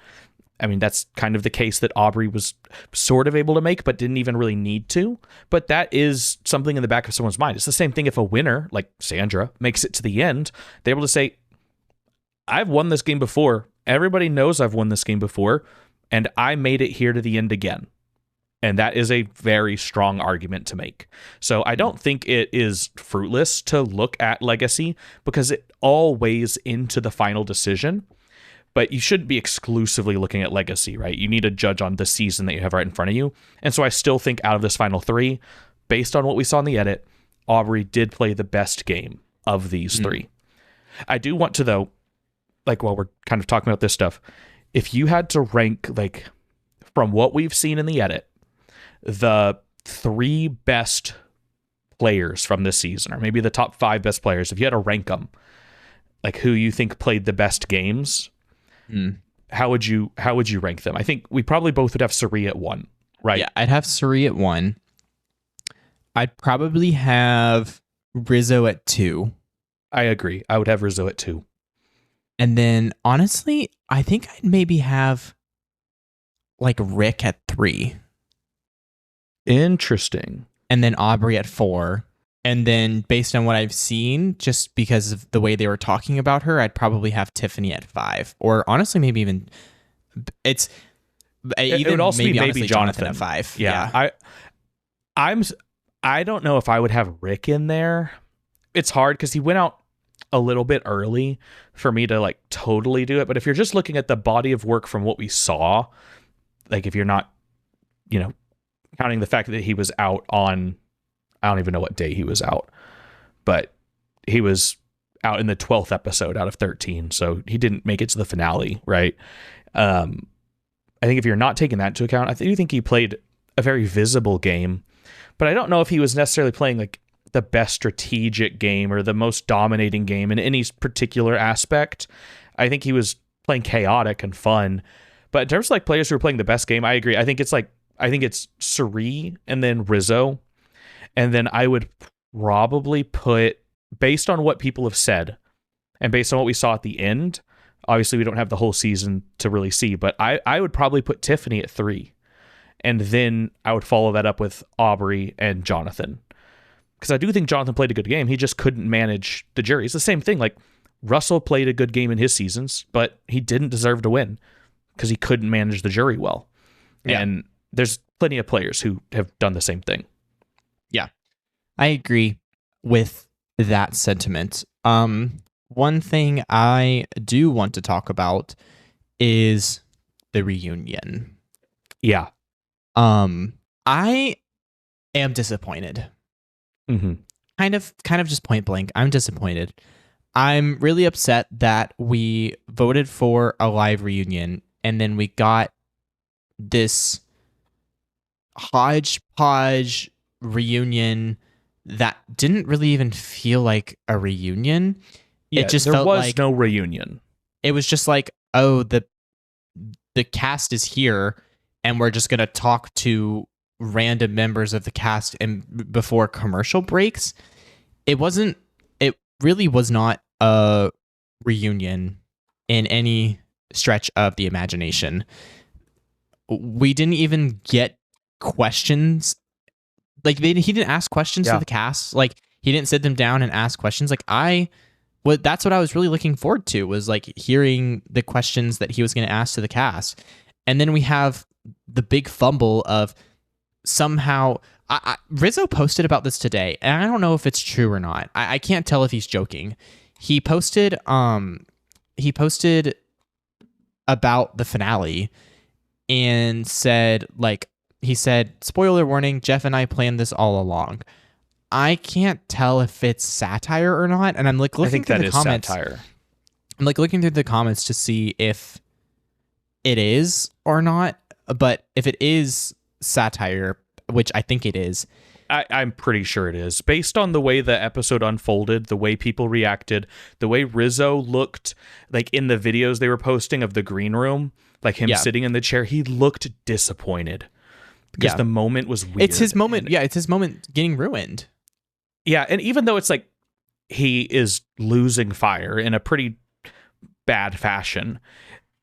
I mean, that's kind of the case that Aubry was sort of able to make, but didn't even really need to. But that is something in the back of someone's mind. It's the same thing if a winner, like Sandra, makes it to the end. They're able to say, I've won this game before. Everybody knows I've won this game before, and I made it here to the end again. And that is a very strong argument to make. So I don't think it is fruitless to look at legacy, because it all weighs into the final decision. But you shouldn't be exclusively looking at legacy, right? You need to judge on the season that you have right in front of you. And so I still think out of this final 3, based on what we saw in the edit, Aubry did play the best game of these 3. I do want to, though, like, while we're kind of talking about this stuff, if you had to rank, like, from what we've seen in the edit, the 3 best players from this season, or maybe the top 5 best players, if you had to rank them, like, who you think played the best games, how would you rank them? I think we probably both would have Suri at 1, right? Yeah, I'd have Suri at 1. I'd probably have Rizo at 2. I agree. I would have Rizo at 2. And then, honestly, I think I'd maybe have, like, Rick at 3. Interesting. And then Aubry at 4. And then, based on what I've seen, just because of the way they were talking about her, I'd probably have Tiffany at 5. Or honestly, maybe even it would also maybe be Jonathan at 5. Yeah. I don't know if I would have Rick in there. It's hard because he went out a little bit early for me to, like, totally do it. But if you're just looking at the body of work from what we saw, like, if you're not, counting the fact that he was out on, I don't even know what day he was out, but he was out in the 12th episode out of 13. So he didn't make it to the finale, right? I think if you're not taking that into account, I do think he played a very visible game, but I don't know if he was necessarily playing, like, the best strategic game or the most dominating game in any particular aspect. I think he was playing chaotic and fun. But in terms of, like, players who are playing the best game, I agree. I think it's Suri and then Rizo. And then I would probably put, based on what people have said and based on what we saw at the end, obviously we don't have the whole season to really see, but I would probably put Tiffany at 3. And then I would follow that up with Aubry and Jonathan. Because I do think Jonathan played a good game. He just couldn't manage the jury. It's the same thing. Like, Russell played a good game in his seasons, but he didn't deserve to win because he couldn't manage the jury well. Yeah. And there's plenty of players who have done the same thing. Yeah, I agree with that sentiment. One thing I do want to talk about is the reunion. Yeah. I am disappointed. Mm-hmm. Kind of just point blank. I'm disappointed. I'm really upset that we voted for a live reunion and then we got this hodgepodge reunion that didn't really even feel like a reunion. Yeah, it just there felt was like no reunion. it was just like, oh, the cast is here and we're just going to talk to random members of the cast and before commercial breaks. It really was not a reunion in any stretch of the imagination. We didn't even get questions. Like he didn't ask questions to the cast. Like he didn't sit them down and ask questions. Like that's what I was really looking forward to, was like hearing the questions that he was going to ask to the cast. And then we have the big fumble of somehow Rizo posted about this today, and I don't know if it's true or not. I can't tell if he's joking. He posted about the finale and said, spoiler warning, Jeff and I planned this all along. I can't tell if it's satire or not, and I'm like looking through the comments. Satire. I'm like looking through the comments to see if it is or not. But if it is satire, which I think it is, I'm pretty sure it is. Based on the way the episode unfolded, the way people reacted, the way Rizo looked, like in the videos they were posting of the green room, like him sitting in the chair, he looked disappointed because the moment was weird. It's his moment. It's his moment getting ruined. Yeah, and even though it's like he is losing fire in a pretty bad fashion,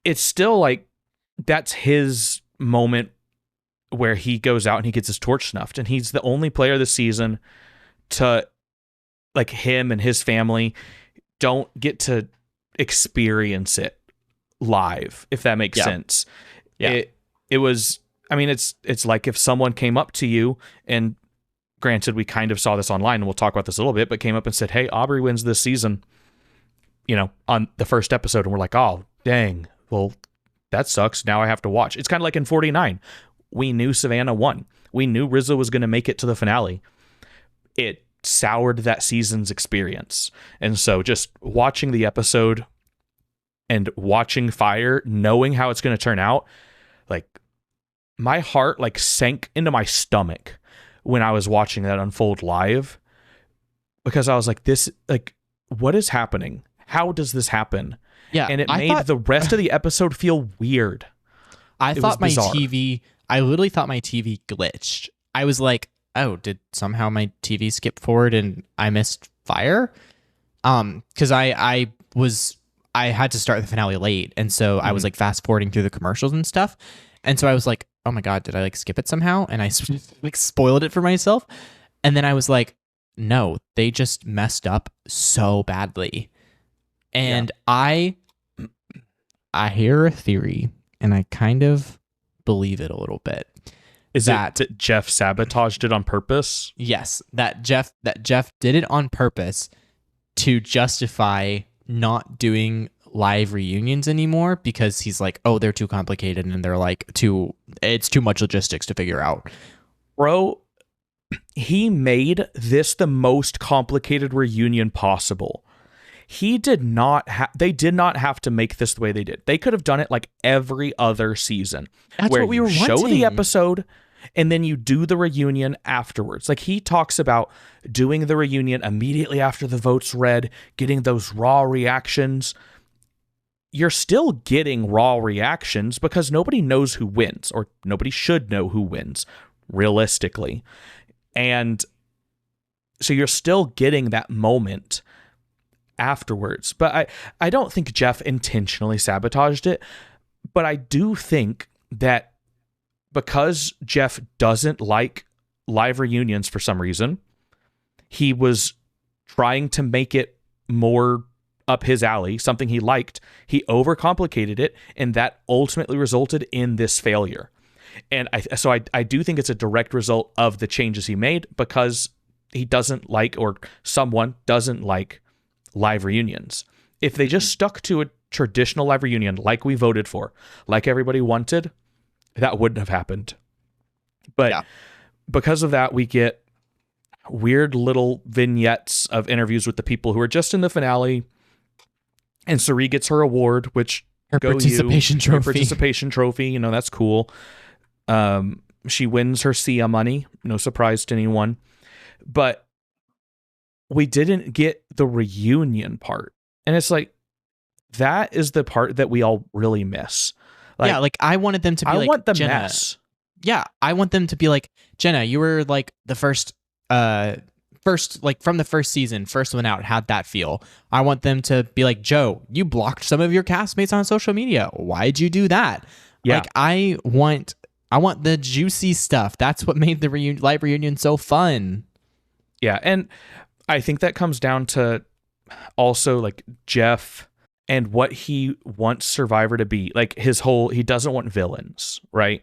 it's still like that's his moment where he goes out and he gets his torch snuffed, and he's the only player this season to, like, him and his family don't get to experience it live, if that makes sense. Yeah. It was, I mean, it's like if someone came up to you, and granted, we kind of saw this online and we'll talk about this a little bit, but came up and said, hey, Aubry wins this season, on the first episode. And we're like, oh, dang, well, that sucks. Now I have to watch. It's kind of like in 49. We knew Savannah won. We knew Rizo was going to make it to the finale. It soured that season's experience. And so just watching the episode and watching Fire, knowing how it's going to turn out, like, my heart like sank into my stomach when I was watching that unfold live, because I was like, this, like, what is happening? How does this happen? Yeah. And it made the rest of the episode feel weird. I thought my TV, I literally thought my TV glitched. I was like, oh, did somehow my TV skip forward and I missed Fire? Because I had to start the finale late, and so I was like fast forwarding through the commercials and stuff, and so I was like, oh my god, did I like skip it somehow? And I like spoiled it for myself. And then I was like, no, they just messed up so badly. And I hear a theory, and I kind of believe it a little bit. Is that Jeff sabotaged it on purpose? Yes, that Jeff did it on purpose to justify not doing live reunions anymore, because he's like, oh, they're too complicated, and they're like it's too much logistics to figure out. Bro, he made this the most complicated reunion possible. They did not have to make this the way they did. They could have done it like every other season. That's where what we were you show wanting. the episode and then you do the reunion afterwards. Like, he talks about doing the reunion immediately after the vote's read, getting those raw reactions. You're still getting raw reactions because nobody knows who wins, or nobody should know who wins, realistically. And so you're still getting that moment afterwards. But I don't think Jeff intentionally sabotaged it, but I do think that because Jeff doesn't like live reunions for some reason, he was trying to make it more up his alley, something he liked. He overcomplicated it, and that ultimately resulted in this failure. And I do think it's a direct result of the changes he made, because he doesn't like, or someone doesn't like, live reunions. If they just stuck to a traditional live reunion like we voted for, like everybody wanted, that wouldn't have happened. But because of that, we get weird little vignettes of interviews with the people who are just in the finale, And Suri gets her award, which her participation trophy. Her participation trophy, you know, that's cool. She wins her Sia money, no surprise to anyone. But we didn't get the reunion part. And it's like, that is the part that we all really miss. Like, yeah, like I wanted them to be I like, want the Jenna. mess. Yeah, I want them to be like, Jenna, you were like the first, like from the first season, first one out, how'd that feel? I want them to be like, Joe, you blocked some of your castmates on social media. Why'd you do that? Yeah. Like, I want the juicy stuff. That's what made the live reunion so fun. Yeah, and I think that comes down to also like Jeff and what he wants Survivor to be. Like he doesn't want villains, right?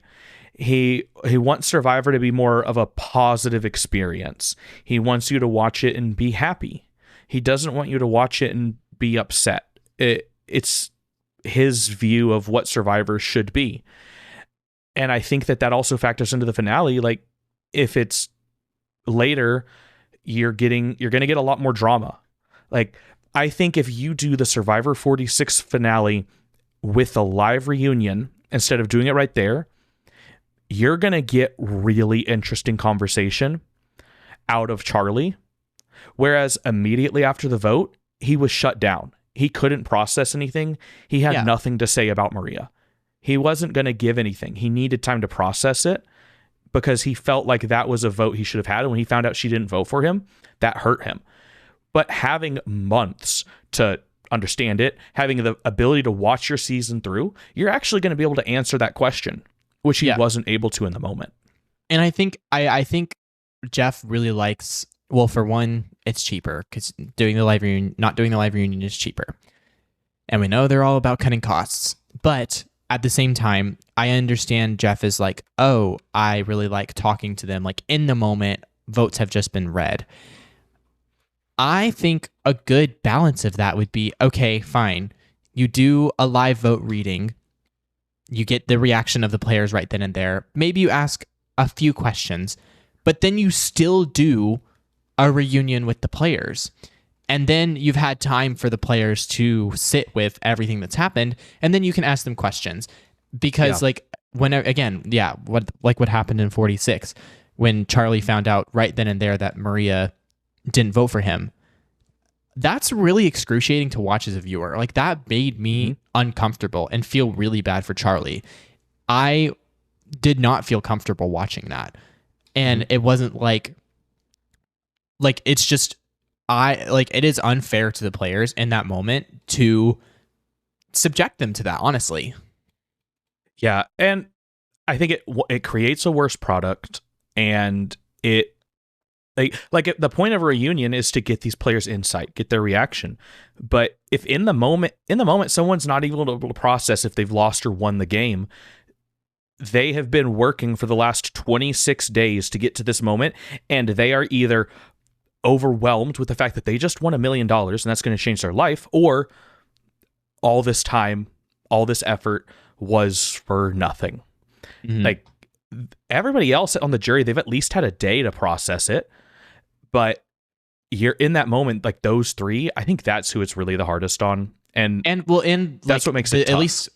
He wants Survivor to be more of a positive experience. He wants you to watch it and be happy. He doesn't want you to watch it and be upset. It's his view of what Survivor should be. And I think that also factors into the finale. Like, if it's later, you're going to get a lot more drama. Like, I think if you do the Survivor 46 finale with a live reunion instead of doing it right there, you're going to get really interesting conversation out of Charlie. Whereas immediately after the vote, he was shut down. He couldn't process anything. He had nothing to say about Maria. He wasn't going to give anything. He needed time to process it because he felt like that was a vote he should have had. And when he found out she didn't vote for him, that hurt him. But having months to understand it, having the ability to watch your season through, you're actually going to be able to answer that question, which he wasn't able to in the moment. And I think Jeff really likes, well, for one, it's cheaper because not doing the live reunion is cheaper. And we know they're all about cutting costs. But at the same time, I understand Jeff is like, oh, I really like talking to them. Like, in the moment, votes have just been read. I think a good balance of that would be, okay, fine. You do a live vote reading. You get the reaction of the players right then and there. Maybe you ask a few questions, but then you still do a reunion with the players. And then you've had time for the players to sit with everything that's happened, and then you can ask them questions. Because like whenever, again, what happened in 46 when Charlie found out right then and there that Maria didn't vote for him. That's really excruciating to watch as a viewer. Like, that made me uncomfortable and feel really bad for Charlie. I did not feel comfortable watching that. And it wasn't like it's just, it is unfair to the players in that moment to subject them to that, honestly. Yeah. And I think it creates a worse product, and it, the point of a reunion is to get these players' insight, get their reaction. But if in the moment someone's not able to process if they've lost or won the game, they have been working for the last 26 days to get to this moment, and they are either overwhelmed with the fact that they just won $1 million and that's going to change their life, or all this time, all this effort was for nothing. Like, everybody else on the jury, they've at least had a day to process it. But you're in that moment, like those three, I think that's who it's really the hardest on. And that's what makes it tough. At least,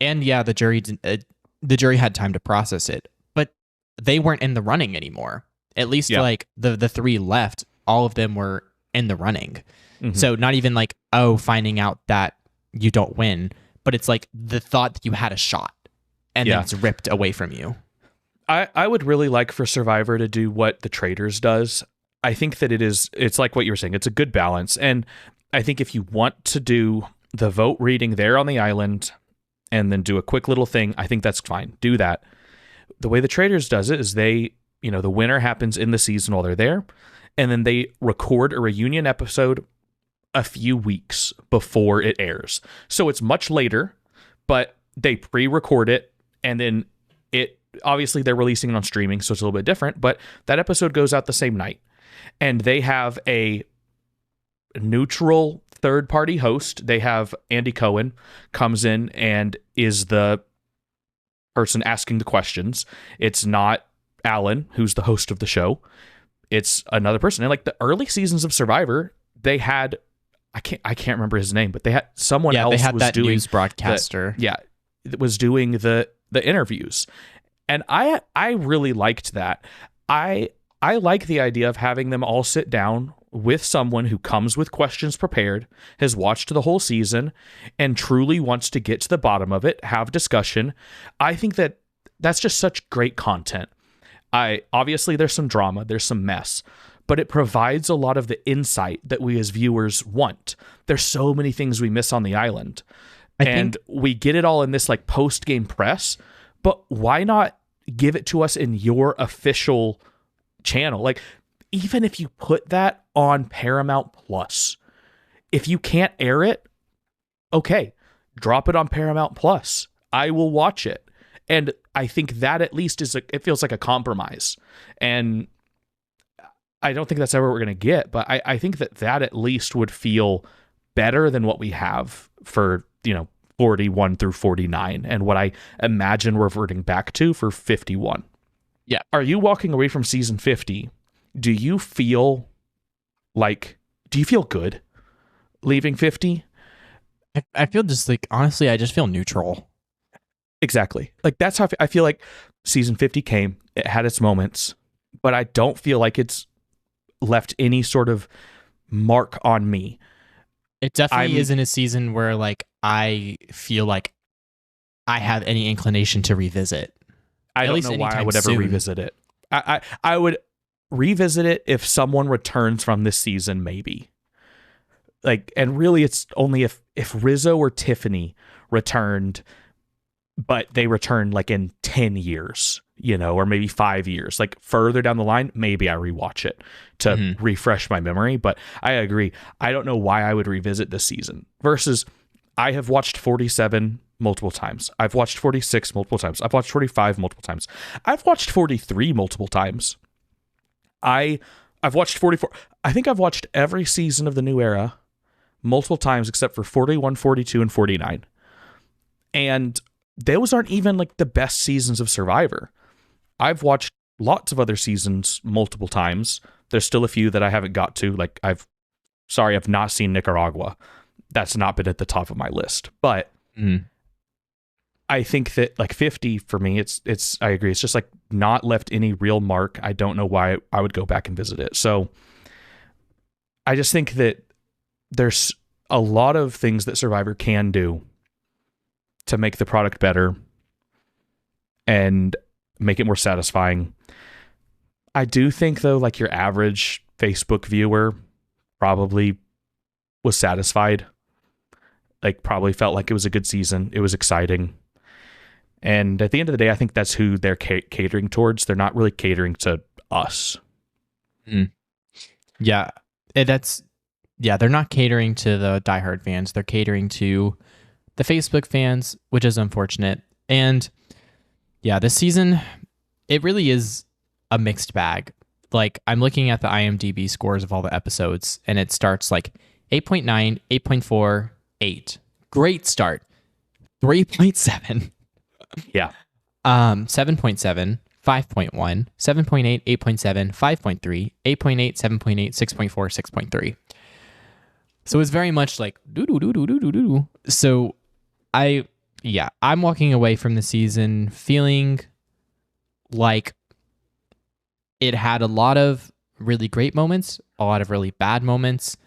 and yeah, the jury had time to process it, but they weren't in the running anymore. At least like the three left, all of them were in the running. So not even like, oh, finding out that you don't win, but it's like the thought that you had a shot and then it's ripped away from you. I would really like for Survivor to do what The Traitors does. I think that it's like what you were saying. It's a good balance. And I think if you want to do the vote reading there on the island and then do a quick little thing, I think that's fine. Do that. The way The Traitors does it is the winner happens in the season while they're there, and then they record a reunion episode a few weeks before it airs. So it's much later, but they pre-record it, and then obviously they're releasing it on streaming, so it's a little bit different, but that episode goes out the same night. And they have a neutral third-party host. They have Andy Cohen comes in and is the person asking the questions. It's not Alan, who's the host of the show. It's another person. And like the early seasons of Survivor, they had I can't remember his name, but they had someone else they had was that doing news broadcaster. Was doing the interviews. And I really liked that. I like the idea of having them all sit down with someone who comes with questions prepared, has watched the whole season, and truly wants to get to the bottom of it, have discussion. I think that that's just such great content. Obviously there's some drama, there's some mess, but it provides a lot of the insight that we as viewers want. There's so many things we miss on the island. We get it all in this like post-game press, but why not give it to us in your official channel? Like, even if you put that on Paramount Plus, if you can't air it, okay, drop it on Paramount Plus. I will watch it. And I think that at least it feels like a compromise. And I don't think that's ever what we're going to get, but I think that at least would feel better than what we have for, 41 through 49 and what I imagine reverting back to for 51. Yeah. Are you walking away from season 50? Do you feel good leaving 50? I feel just like, honestly, I just feel neutral. Exactly. Like, that's how I feel like season 50 came. It had its moments, but I don't feel like it's left any sort of mark on me. It definitely isn't a season where like I feel like I have any inclination to revisit. I don't know why I would ever revisit it. I would revisit it if someone returns from this season, maybe. Like, and really it's only if Rizo or Tiffany returned, but they returned like in 10 years, or maybe 5 years, like further down the line, maybe I rewatch it to refresh my memory. But I agree. I don't know why I would revisit this season versus I have watched 47 multiple times. I've watched 46 multiple times. I've watched 45 multiple times. I've watched 43 multiple times. I've watched 44. I think I've watched every season of the new era multiple times except for 41, 42, and 49. And those aren't even like the best seasons of Survivor. I've watched lots of other seasons multiple times. There's still a few that I haven't got to. Like I've not seen Nicaragua. That's not been at the top of my list. But I think that like 50 for me, I agree. It's just like not left any real mark. I don't know why I would go back and visit it. So I just think that there's a lot of things that Survivor can do to make the product better and make it more satisfying. I do think though, like your average Facebook viewer probably was satisfied. Like probably felt like it was a good season. It was exciting. And at the end of the day, I think that's who they're catering towards. They're not really catering to us. Yeah. They're not catering to the diehard fans. They're catering to the Facebook fans, which is unfortunate. And yeah, this season, it really is a mixed bag. Like I'm looking at the IMDb scores of all the episodes and it starts like 8.9, 8.4, 8. Great start. 3.7. Yeah. 7.7, 5.1, 7.8, 8.7, 5.3, 8.8, 7.8, 6.4, 6.3. So it's very much like do. So I'm walking away from the season feeling like it had a lot of really great moments, a lot of really bad moments,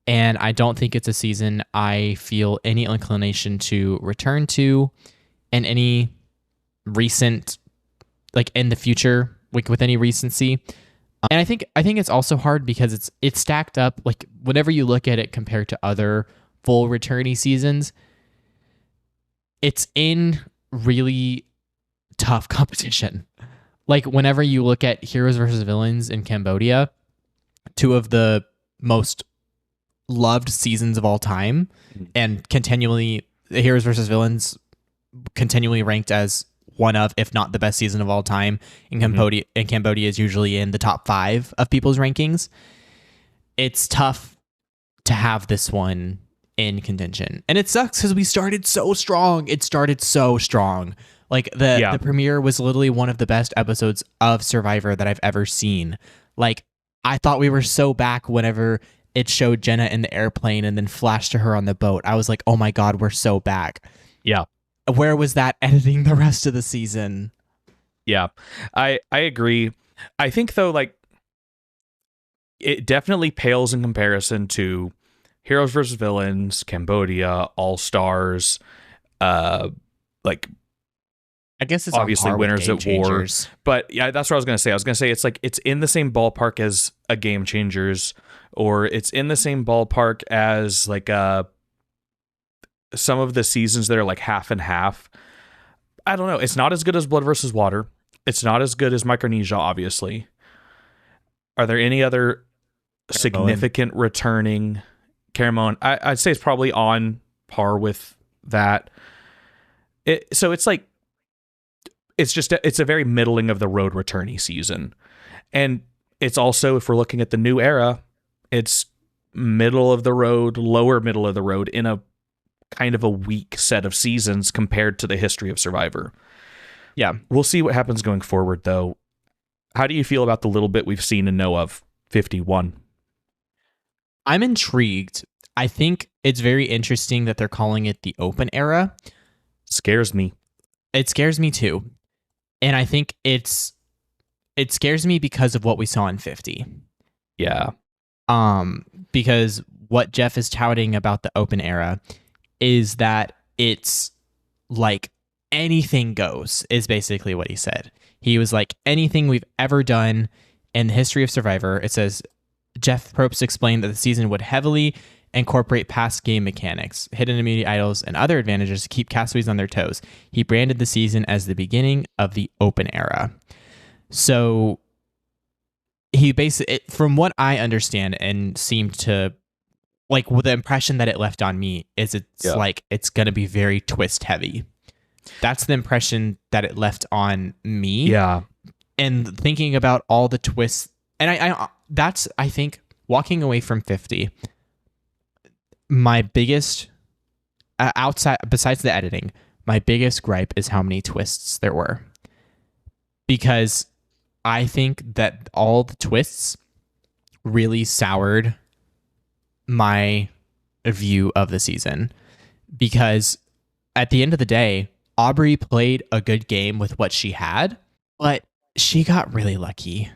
and I don't think it's a season I feel any inclination to return to in any recent, like in the future, like with any recency. And I think it's also hard because it's stacked up, like whenever you look at it compared to other full returnee seasons, it's in really tough competition. Like whenever you look at Heroes versus Villains in Cambodia, two of the most loved seasons of all time, and continually Heroes versus Villains continually ranked as one of, if not the best season of all time in Cambodia. And Cambodia is usually in the top 5 of people's rankings. It's tough to have this one in contention, and it sucks because we started so strong. It started so strong. Like the premiere was literally one of the best episodes of Survivor that I've ever seen. Like I thought we were so back whenever it showed Jenna in the airplane and then flashed to her on the boat, I was like, oh my God, we're so back. Yeah. Where was that editing the rest of the season? Yeah, I agree. I think, though, like, it definitely pales in comparison to Heroes versus Villains, Cambodia, All Stars, like, I guess it's obviously Winners at War. But yeah, that's what I was gonna say. I was gonna say it's like it's in the same ballpark as a Game Changers, or it's in the same ballpark as like some of the seasons that are like half and half. I don't know. It's not as good as Blood versus Water. It's not as good as Micronesia, obviously. Are there any other significant returning? Caramon, I'd say it's probably on par with that. So it's like, it's a very middling of the road Returnee season. And it's also, if we're looking at the new era, it's middle of the road, lower middle of the road in a kind of a weak set of seasons compared to the history of Survivor. Yeah. We'll see what happens going forward, though. How do you feel about the little bit we've seen and know of 51? I'm intrigued. I think it's very interesting that they're calling it the open era. Scares me. It scares me too. And I think it scares me because of what we saw in 50. Yeah. Because what Jeff is touting about the open era is that it's like anything goes, is basically what he said. He was like, anything we've ever done in the history of Survivor. It says, Jeff Probst explained that the season would heavily incorporate past game mechanics, hidden immunity idols, and other advantages to keep castaways on their toes. He branded the season as the beginning of the open era. So he basically, from what I understand and seemed to, like, with the impression that it left on me is like it's going to be very twist heavy. That's the impression that it left on me. Yeah. And thinking about all the twists, and I think walking away from 50, my biggest besides the editing, my biggest gripe is how many twists there were. Because I think that all the twists really soured my view of the season. Because at the end of the day, Aubry played a good game with what she had, but she got really lucky.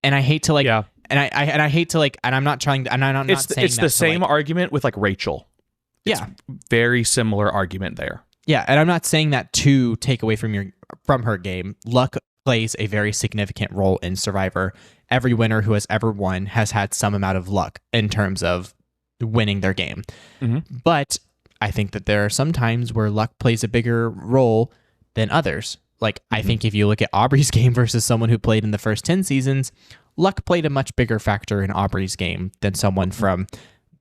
And I hate to like, yeah. And I hate to like, and I'm not trying to, and I'm not saying it's the same argument with like Rachel. It's very similar argument there. Yeah, and I'm not saying that to take away from her game. Luck plays a very significant role in Survivor. Every winner who has ever won has had some amount of luck in terms of winning their game. Mm-hmm. But I think that there are some times where luck plays a bigger role than others. Like, I think if you look at Aubry's game versus someone who played in the first 10 seasons, luck played a much bigger factor in Aubry's game than someone from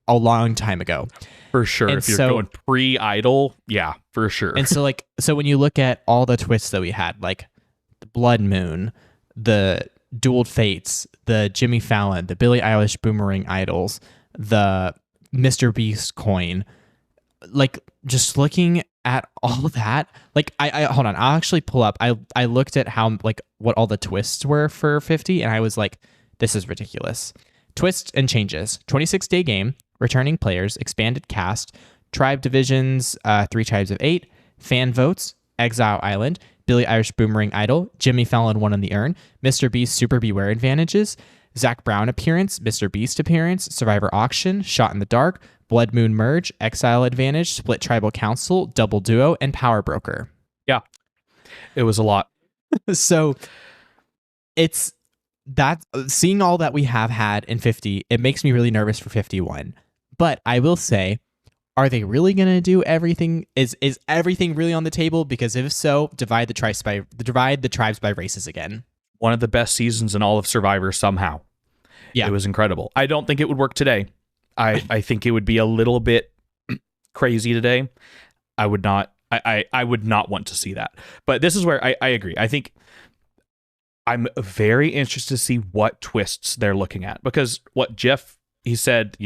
a long time ago. For sure. And if you're going pre-idol, yeah, for sure. And so when you look at all the twists that we had, like the Blood Moon, the Dueled Fates, the Jimmy Fallon, the Billie Eilish Boomerang Idols, the Mr. Beast coin, like just looking at all that, like I hold on, I'll actually pull up. I looked at how, like, what all the twists were for 50, and I was like, this is ridiculous. Twists and changes: 26-day game, returning players, expanded cast, tribe divisions, 3 tribes of 8, fan votes, Exile Island, Billie Eilish Boomerang Idol, Jimmy Fallon won on the urn, Mr. Beast Super Beware advantages, Zach Brown appearance, Mr. Beast appearance, Survivor auction, Shot in the Dark, Blood Moon merge, Exile advantage, Split Tribal Council, Double Duo, and Power Broker. Yeah, it was a lot. So it's that, seeing all that we have had in 50, it makes me really nervous for 51. But I will say, are they really going to do everything? Is everything really on the table? Because if so, divide the tribes by races again. One of the best seasons in all of Survivor somehow. Yeah, it was incredible. I don't think it would work today. I think it would be a little bit crazy today. I would not want to see that. But this is where I agree. I think I'm very interested to see what twists they're looking at, because what Jeff, he said,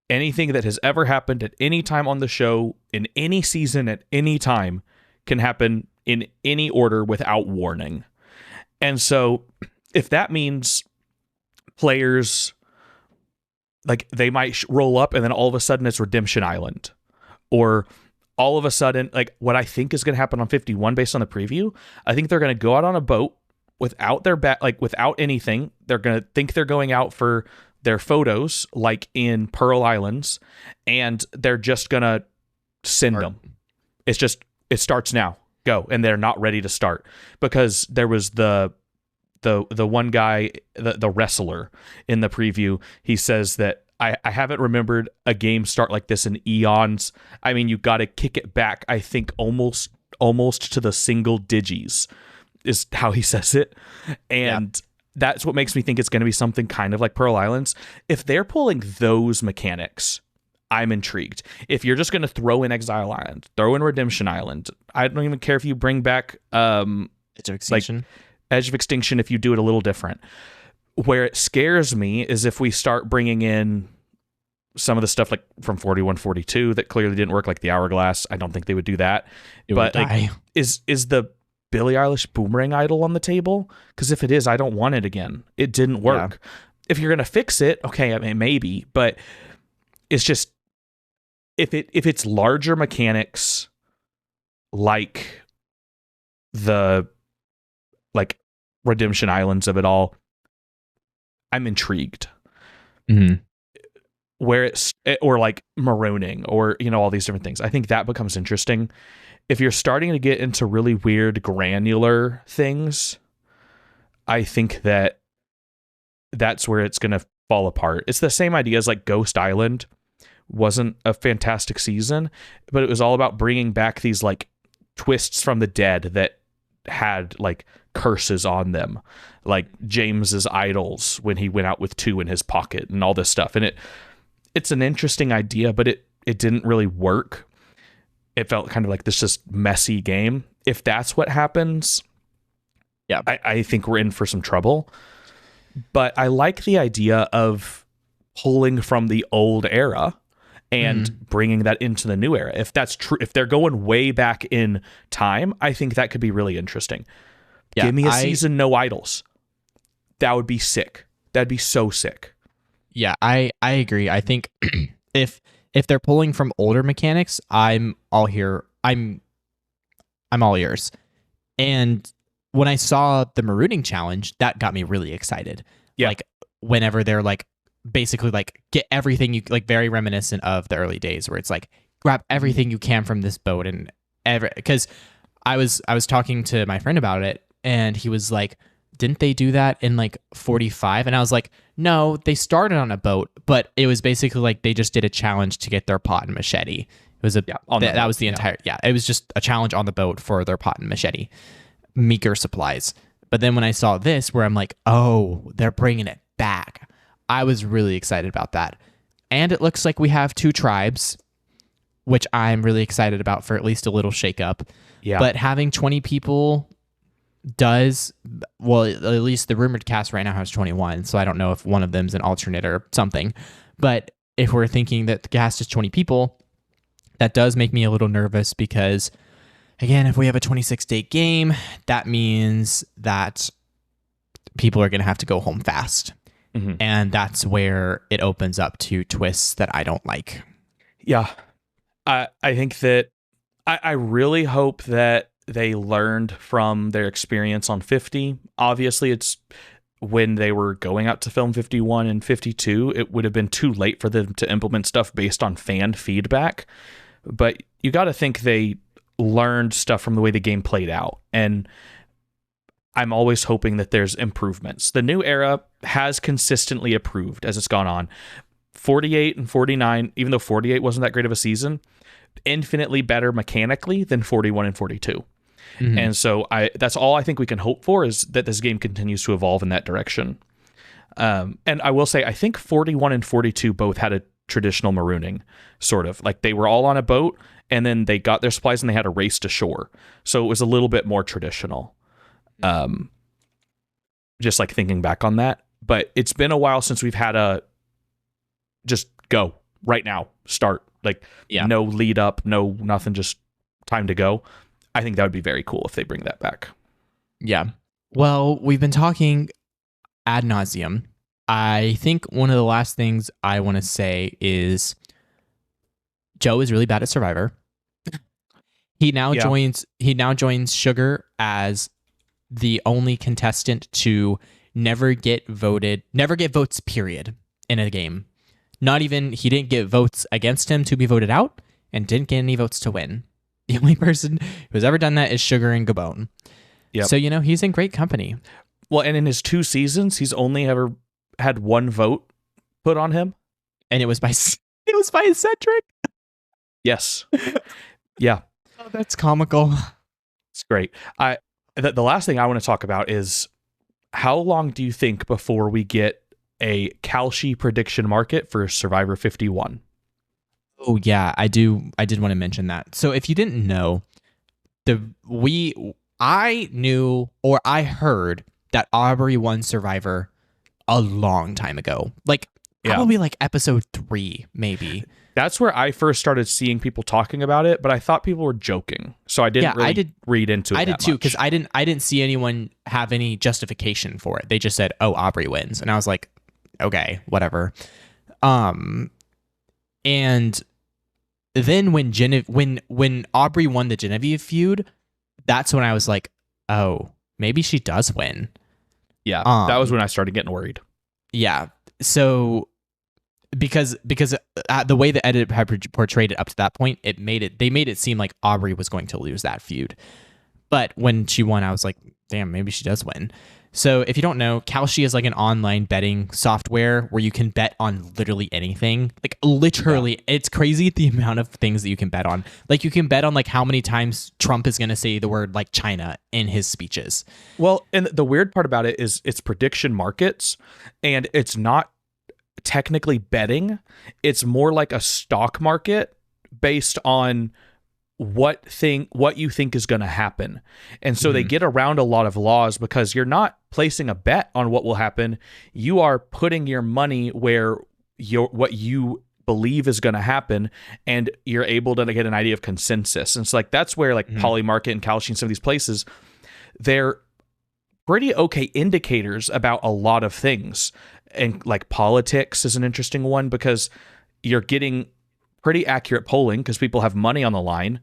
anything that has ever happened at any time on the show, in any season, at any time, can happen in any order without warning. And so if that means players like they might roll up and then all of a sudden it's Redemption Island, or all of a sudden, like what I think is going to happen on 51 based on the preview, I think they're going to go out on a boat without their without anything. They're going to think they're going out for their photos like in Pearl Islands, and they're just going to send them. It's just, it starts now, go. And they're not ready to start because there was the one guy, the wrestler in the preview, he says that I haven't remembered a game start like this in eons. I mean, you got to kick it back, I think almost to the single digits is how he says it. And that's what makes me think it's going to be something kind of like Pearl Islands. If they're pulling those mechanics, I'm intrigued. If you're just going to throw in Exile Island, throw in Redemption Island, I don't even care if you bring back Edge of Extinction. Edge of Extinction, if you do it a little different. Where it scares me is if we start bringing in some of the stuff like from 4142 that clearly didn't work, like the Hourglass. I don't think they would do that. But like, is the Billie Eilish Boomerang Idol on the table? Because if it is, I don't want it again. It didn't work. Yeah. If you're gonna fix it, okay, I mean maybe, but it's just if it's larger mechanics like the like Redemption Islands of it all, I'm intrigued. Mm-hmm. Where it's, or like marooning, or all these different things, I think that becomes interesting. If you're starting to get into really weird granular things, I think that's where it's going to fall apart. It's the same idea as like Ghost Island wasn't a fantastic season, but it was all about bringing back these like twists from the dead that had like curses on them, like James's idols when he went out with 2 in his pocket and all this stuff. And it's an interesting idea, but it didn't really work. It felt kind of like this just messy game. If that's what happens, yeah, I think we're in for some trouble. But I like the idea of pulling from the old era and bringing that into the new era. If that's true, if they're going way back in time, I think that could be really interesting. Yeah, give me a season no idols. That would be sick. That'd be so sick. Yeah, I agree. I think if they're pulling from older mechanics, I'm all here. I'm all ears. And when I saw the marooning challenge, that got me really excited. Yeah. Like whenever they're like basically like get everything you like, very reminiscent of the early days where it's like grab everything you can from this boat and because I was talking to my friend about it and he was like, didn't they do that in like 45? And I was like, no, they started on a boat, but it was basically like they just did a challenge to get their pot and machete. It was that was the entire, it was just a challenge on the boat for their pot and machete, meager supplies. But then when I saw this where I'm like, oh, they're bringing it back, I was really excited about that. And it looks like we have 2 tribes, which I'm really excited about for at least a little shakeup. Yeah. But having 20 people does, well, at least the rumored cast right now has 21, so I don't know if one of them's an alternate or something. But if we're thinking that the cast is 20 people, that does make me a little nervous because, again, if we have a 26-day game, that means that people are going to have to go home fast. Mm-hmm. And that's where it opens up to twists that I don't like. Yeah. I think that I really hope that they learned from their experience on 50. Obviously, it's when they were going out to film 51 and 52, it would have been too late for them to implement stuff based on fan feedback. But you got to think they learned stuff from the way the game played out. And I'm always hoping that there's improvements. The new era has consistently improved as it's gone on. 48 and 49, even though 48 wasn't that great of a season, infinitely better mechanically than 41 and 42. Mm-hmm. And so that's all I think we can hope for, is that this game continues to evolve in that direction. And I will say, I think 41 and 42 both had a traditional marooning, sort of. Like they were all on a boat and then they got their supplies and they had a race to shore. So it was a little bit more traditional. Just like thinking back on that. But it's been a while since we've had a just go right now, start. Like no lead up, no nothing, just time to go. I think that would be very cool if they bring that back. Yeah. Well, we've been talking ad nauseum. I think one of the last things I want to say is Joe is really bad at Survivor. He now joins Sugar as the only contestant to never get votes, period, in a game. Not even, he didn't get votes against him to be voted out, and didn't get any votes to win. The only person who's ever done that is Sugar and Gabon. Yep. So, he's in great company. Well, and in his 2 seasons, he's only ever had 1 vote put on him. And it was by Cedric. Yes. Yeah. Oh, that's comical. It's great. The last thing I want to talk about is, how long do you think before we get a Kalshi prediction market for Survivor 51? Oh yeah, I did want to mention that. So if you didn't know, I knew, or I heard, that Aubry won Survivor a long time ago. Probably episode 3, maybe. That's where I first started seeing people talking about it, but I thought people were joking, so I didn't read into it. I did too, because I didn't see anyone have any justification for it. They just said, "Oh, Aubry wins," and I was like, "Okay, whatever." And then when Aubry won the Genevieve feud, that's when I was like, "Oh, maybe she does win." Yeah, that was when I started getting worried. Yeah, so. Because the way the edit had portrayed it up to that point, they made it seem like Aubry was going to lose that feud. But when she won, I was like, damn, maybe she does win. So if you don't know, Kalshi is like an online betting software where you can bet on literally anything. It's crazy the amount of things that you can bet on. Like, you can bet on how many times Trump is going to say the word China in his speeches. Well, and the weird part about it is it's prediction markets, and it's not technically betting. It's more like a stock market based on what you think is going to happen. And so they get around a lot of laws, because you're not placing a bet on what will happen. You are putting your money where what you believe is going to happen, and you're able to get an idea of consensus. And so that's where Polymarket and Kalshi and some of these places, they're pretty okay indicators about a lot of things. And politics is an interesting one, because you're getting pretty accurate polling because people have money on the line,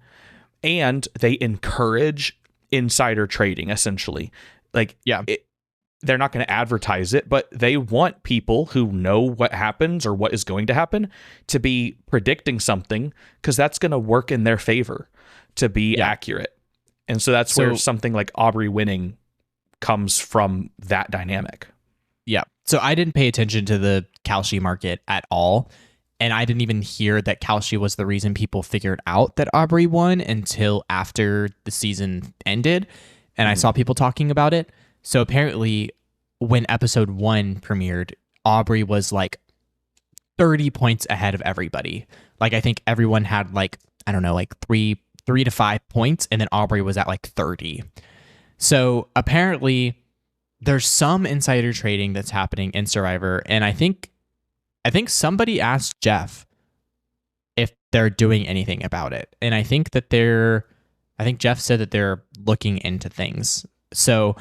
and they encourage insider trading, essentially. They're not going to advertise it, but they want people who know what happens or what is going to happen to be predicting something, because that's going to work in their favor to be accurate. And so that's where something like Aubry winning comes from, that dynamic. Yeah. So I didn't pay attention to the Kalshi market at all. And I didn't even hear that Kalshi was the reason people figured out that Aubry won until after the season ended. And I saw people talking about it. So apparently when episode 1 premiered, Aubry was 30 points ahead of everybody. I think everyone had 3 to 5 points. And then Aubry was at 30. So apparently there's some insider trading that's happening in Survivor, and I think somebody asked Jeff if they're doing anything about it, and I think Jeff said that they're looking into things. So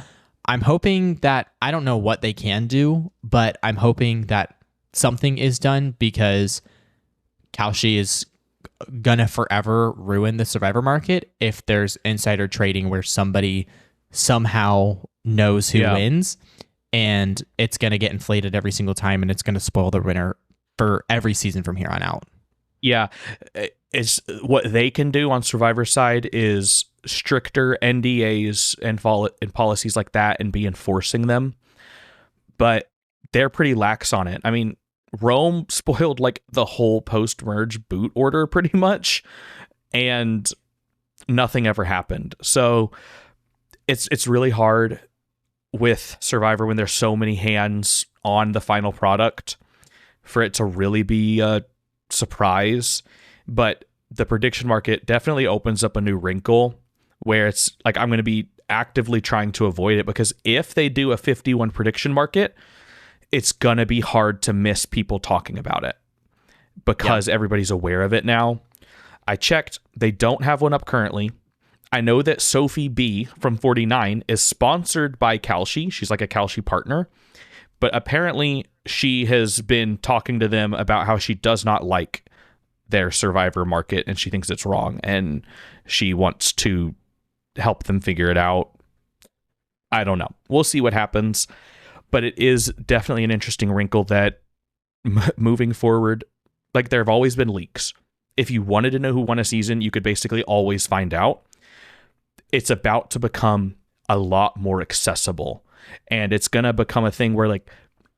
I'm hoping that, I don't know what they can do, but I'm hoping that something is done, because Kalshi is gonna forever ruin the Survivor market if there's insider trading where somebody somehow knows who wins, and it's going to get inflated every single time, and it's going to spoil the winner for every season from here on out. Yeah. It's what they can do on Survivor side is stricter NDAs and policies like that, and be enforcing them. But they're pretty lax on it. I mean, Rome spoiled the whole post-merge boot order pretty much, and nothing ever happened. So it's really hard with Survivor when there's so many hands on the final product for it to really be a surprise. But the prediction market definitely opens up a new wrinkle where it's I'm going to be actively trying to avoid it, because if they do a 51 prediction market, it's going to be hard to miss people talking about it, because everybody's aware of it now. I checked. They don't have one up currently. I know that Sophie B from 49 is sponsored by Kalshi. She's a Kalshi partner, but apparently she has been talking to them about how she does not like their Survivor market and she thinks it's wrong and she wants to help them figure it out. I don't know. We'll see what happens, but it is definitely an interesting wrinkle that moving forward, like there have always been leaks. If you wanted to know who won a season, you could basically always find out. It's about to become a lot more accessible, and it's going to become a thing where like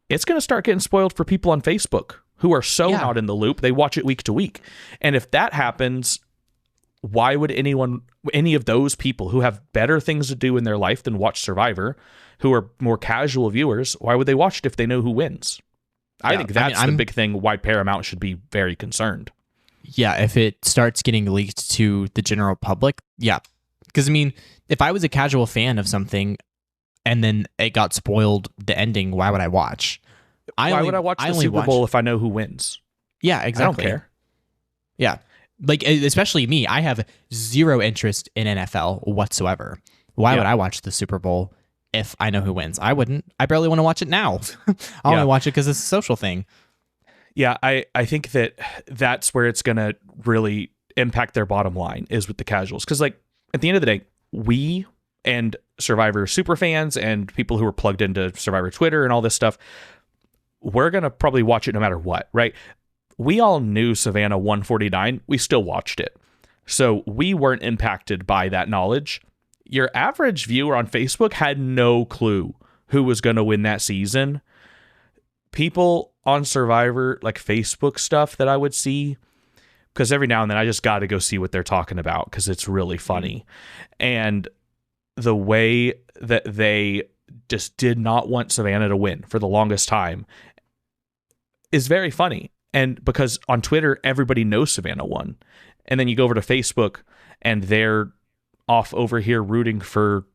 it's going to start getting spoiled for people on Facebook who are so not in the loop. They watch it week to week. And if that happens, why would any of those people who have better things to do in their life than watch Survivor, who are more casual viewers, why would they watch it if they know who wins? I think that's the big thing why Paramount should be very concerned. Yeah, if it starts getting leaked to the general public, yeah. Because, I mean, if I was a casual fan of something and then it got spoiled, the ending, why would I watch? Why would I watch the Super Bowl if I know who wins? Yeah, exactly. I don't care. Yeah. Like, especially me, I have zero interest in NFL whatsoever. Why would I watch the Super Bowl if I know who wins? I wouldn't. I barely want to watch it now. I only watch it because it's a social thing. Yeah, I think that's where it's going to really impact their bottom line is with the casuals. Because, like, at the end of the day, we and Survivor super fans and people who are plugged into Survivor Twitter and all this stuff, we're going to probably watch it no matter what, right? We all knew Savannah 149. We still watched it. So we weren't impacted by that knowledge. Your average viewer on Facebook had no clue who was going to win that season. People on Survivor, like Facebook stuff that I would see, because every now and then I just got to go see what they're talking about because it's really funny. And the way that they just did not want Savannah to win for the longest time is very funny. And because on Twitter, everybody knows Savannah won. And then you go over to Facebook and they're off over here rooting for,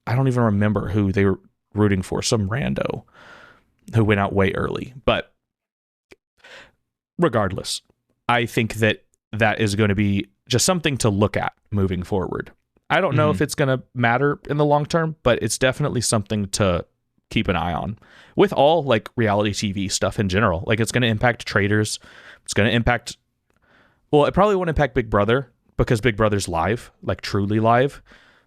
I don't even remember who they were rooting for, some rando who went out way early. But regardless, I think that is going to be just something to look at moving forward. I don't know if it's going to matter in the long term, but it's definitely something to keep an eye on with all like reality TV stuff in general. Like it's going to impact traders. It's going to impact, well, it probably won't impact Big Brother because Big Brother's live, like truly live,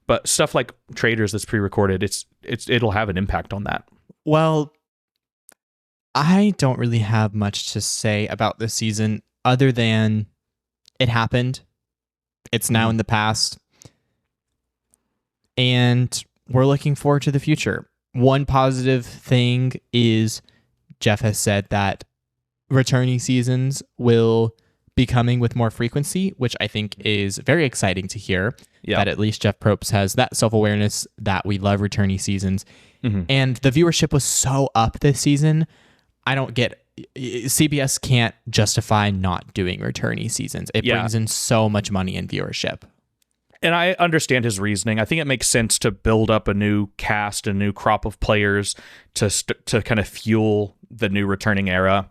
but stuff like traders that's pre-recorded, it'll have an impact on that. Well, I don't really have much to say about this season other than it happened. It's now in the past. And we're looking forward to the future. One positive thing is Jeff has said that returnee seasons will be coming with more frequency, which I think is very exciting to hear. Yeah. That at least Jeff Probst has that self-awareness that we love returnee seasons. And the viewership was so up this season. I don't get CBS can't justify not doing returnee seasons. It brings in so much money in viewership. And I understand his reasoning. I think it makes sense to build up a new cast, a new crop of players to kind of fuel the new returning era.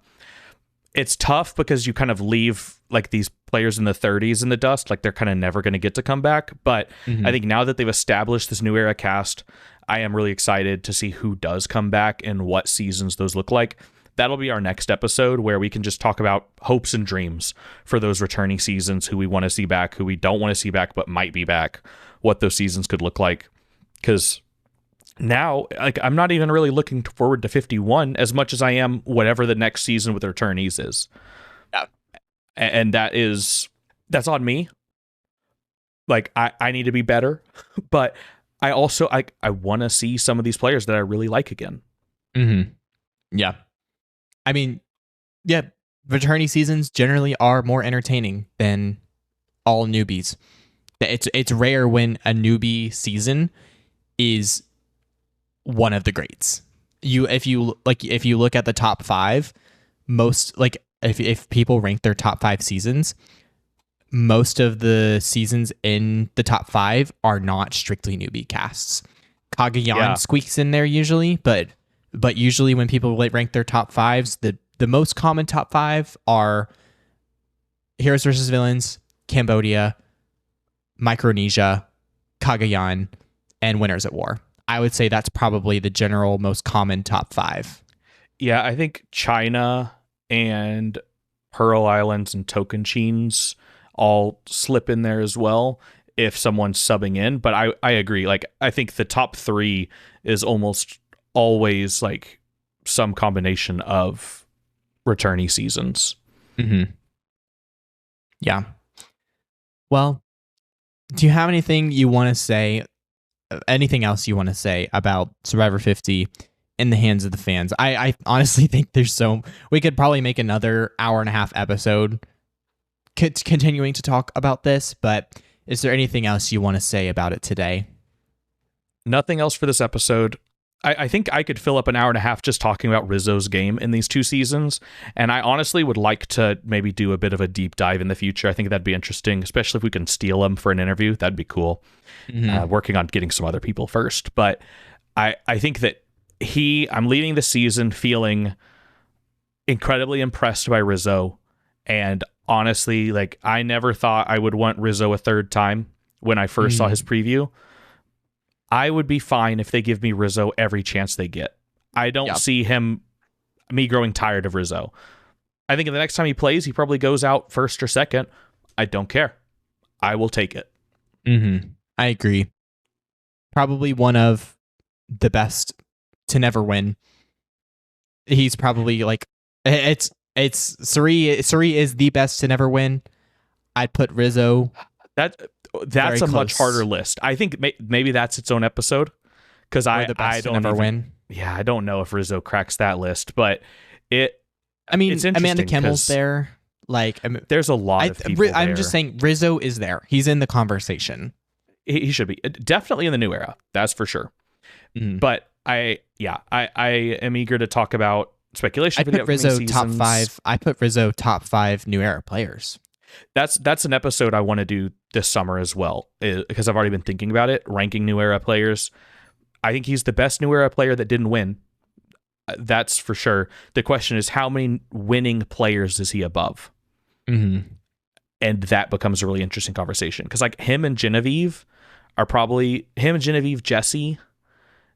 It's tough because you kind of leave like these players in the 30s in the dust, like they're kind of never going to get to come back. But I think now that they've established this new era cast, I am really excited to see who does come back and what seasons those look like. That'll be our next episode where we can just talk about hopes and dreams for those returning seasons, who we want to see back, who we don't want to see back, but might be back, what those seasons could look like. Because now, like, I'm not even really looking forward to 51 as much as I am whatever the next season with returnees is. Yeah. And that's on me. Like, I need to be better, but I also, I want to see some of these players that I really like again. Yeah. I mean, yeah, returnee seasons generally are more entertaining than all newbies. It's rare when a newbie season is one of the greats. If you look at the top 5, most, like, if people rank their top 5 seasons, most of the seasons in the top 5 are not strictly newbie casts. Kagayan squeaks in there usually, but usually when people rank their top 5s, the most common top 5 are Heroes versus Villains, Cambodia, Micronesia, Kagayan, and Winners at War. I would say that's probably the general most common top 5. Yeah, I think China and Pearl Islands and Tocantins all slip in there as well if someone's subbing in. But I agree. Like, I think the top 3 is almost always like some combination of returnee seasons. Mm-hmm. Yeah. Well, do you have anything you want to say? Anything else you want to say about Survivor 50 in the hands of the fans? I honestly think we could probably make another hour-and-a-half episode continuing to talk about this, but is there anything else you want to say about it today? Nothing else for this episode. I think I could fill up an hour and a half just talking about Rizo's game in these 2 seasons, and I honestly would like to maybe do a bit of a deep dive in the future. I think that'd be interesting, especially if we can steal him for an interview. That'd be cool. Mm-hmm. Working on getting some other people first, but I think that I'm leading the season feeling incredibly impressed by Rizo, and honestly, like, I never thought I would want Rizo a third time when I first saw his preview. I would be fine if they give me Rizo every chance they get. I don't see me growing tired of Rizo. I think the next time he plays, he probably goes out first or second. I don't care. I will take it. Mm-hmm. I agree. Probably one of the best to never win. He's probably like, it's Suri is the best to never win. I'd put Rizo. That's a much harder list. I think maybe that's its own episode, because I don't never win. Yeah, I don't know if Rizo cracks that list, but it's Amanda Kimmel's there. Like, there's a lot of people there. I'm just saying Rizo is there. He's in the conversation. He should be definitely in the new era. That's for sure. Mm-hmm. But I am eager to talk about speculation for the upcoming seasons. Top 5. I put Rizo top 5 new era players. That's an episode I want to do this summer as well, because I've already been thinking about it, ranking new era players. I think he's the best new era player that didn't win. That's for sure. The question is, how many winning players is he above? Mm-hmm. And that becomes a really interesting conversation, because like him and Genevieve, Jesse,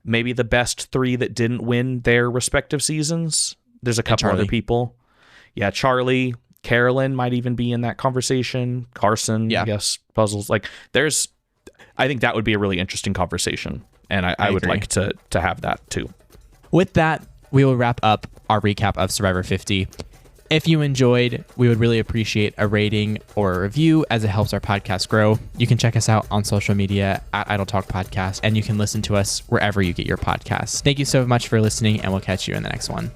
maybe the best 3 that didn't win their respective seasons. There's a couple other people. Yeah, Charlie. Carolyn might even be in that conversation. Carson, I guess, puzzles. Like, I think that would be a really interesting conversation, and I would like to have that too. With that, we will wrap up our recap of Survivor 50. If you enjoyed, we would really appreciate a rating or a review, as it helps our podcast grow. You can check us out on social media at Idle Talk Podcast, and you can listen to us wherever you get your podcasts. Thank you so much for listening, and we'll catch you in the next one.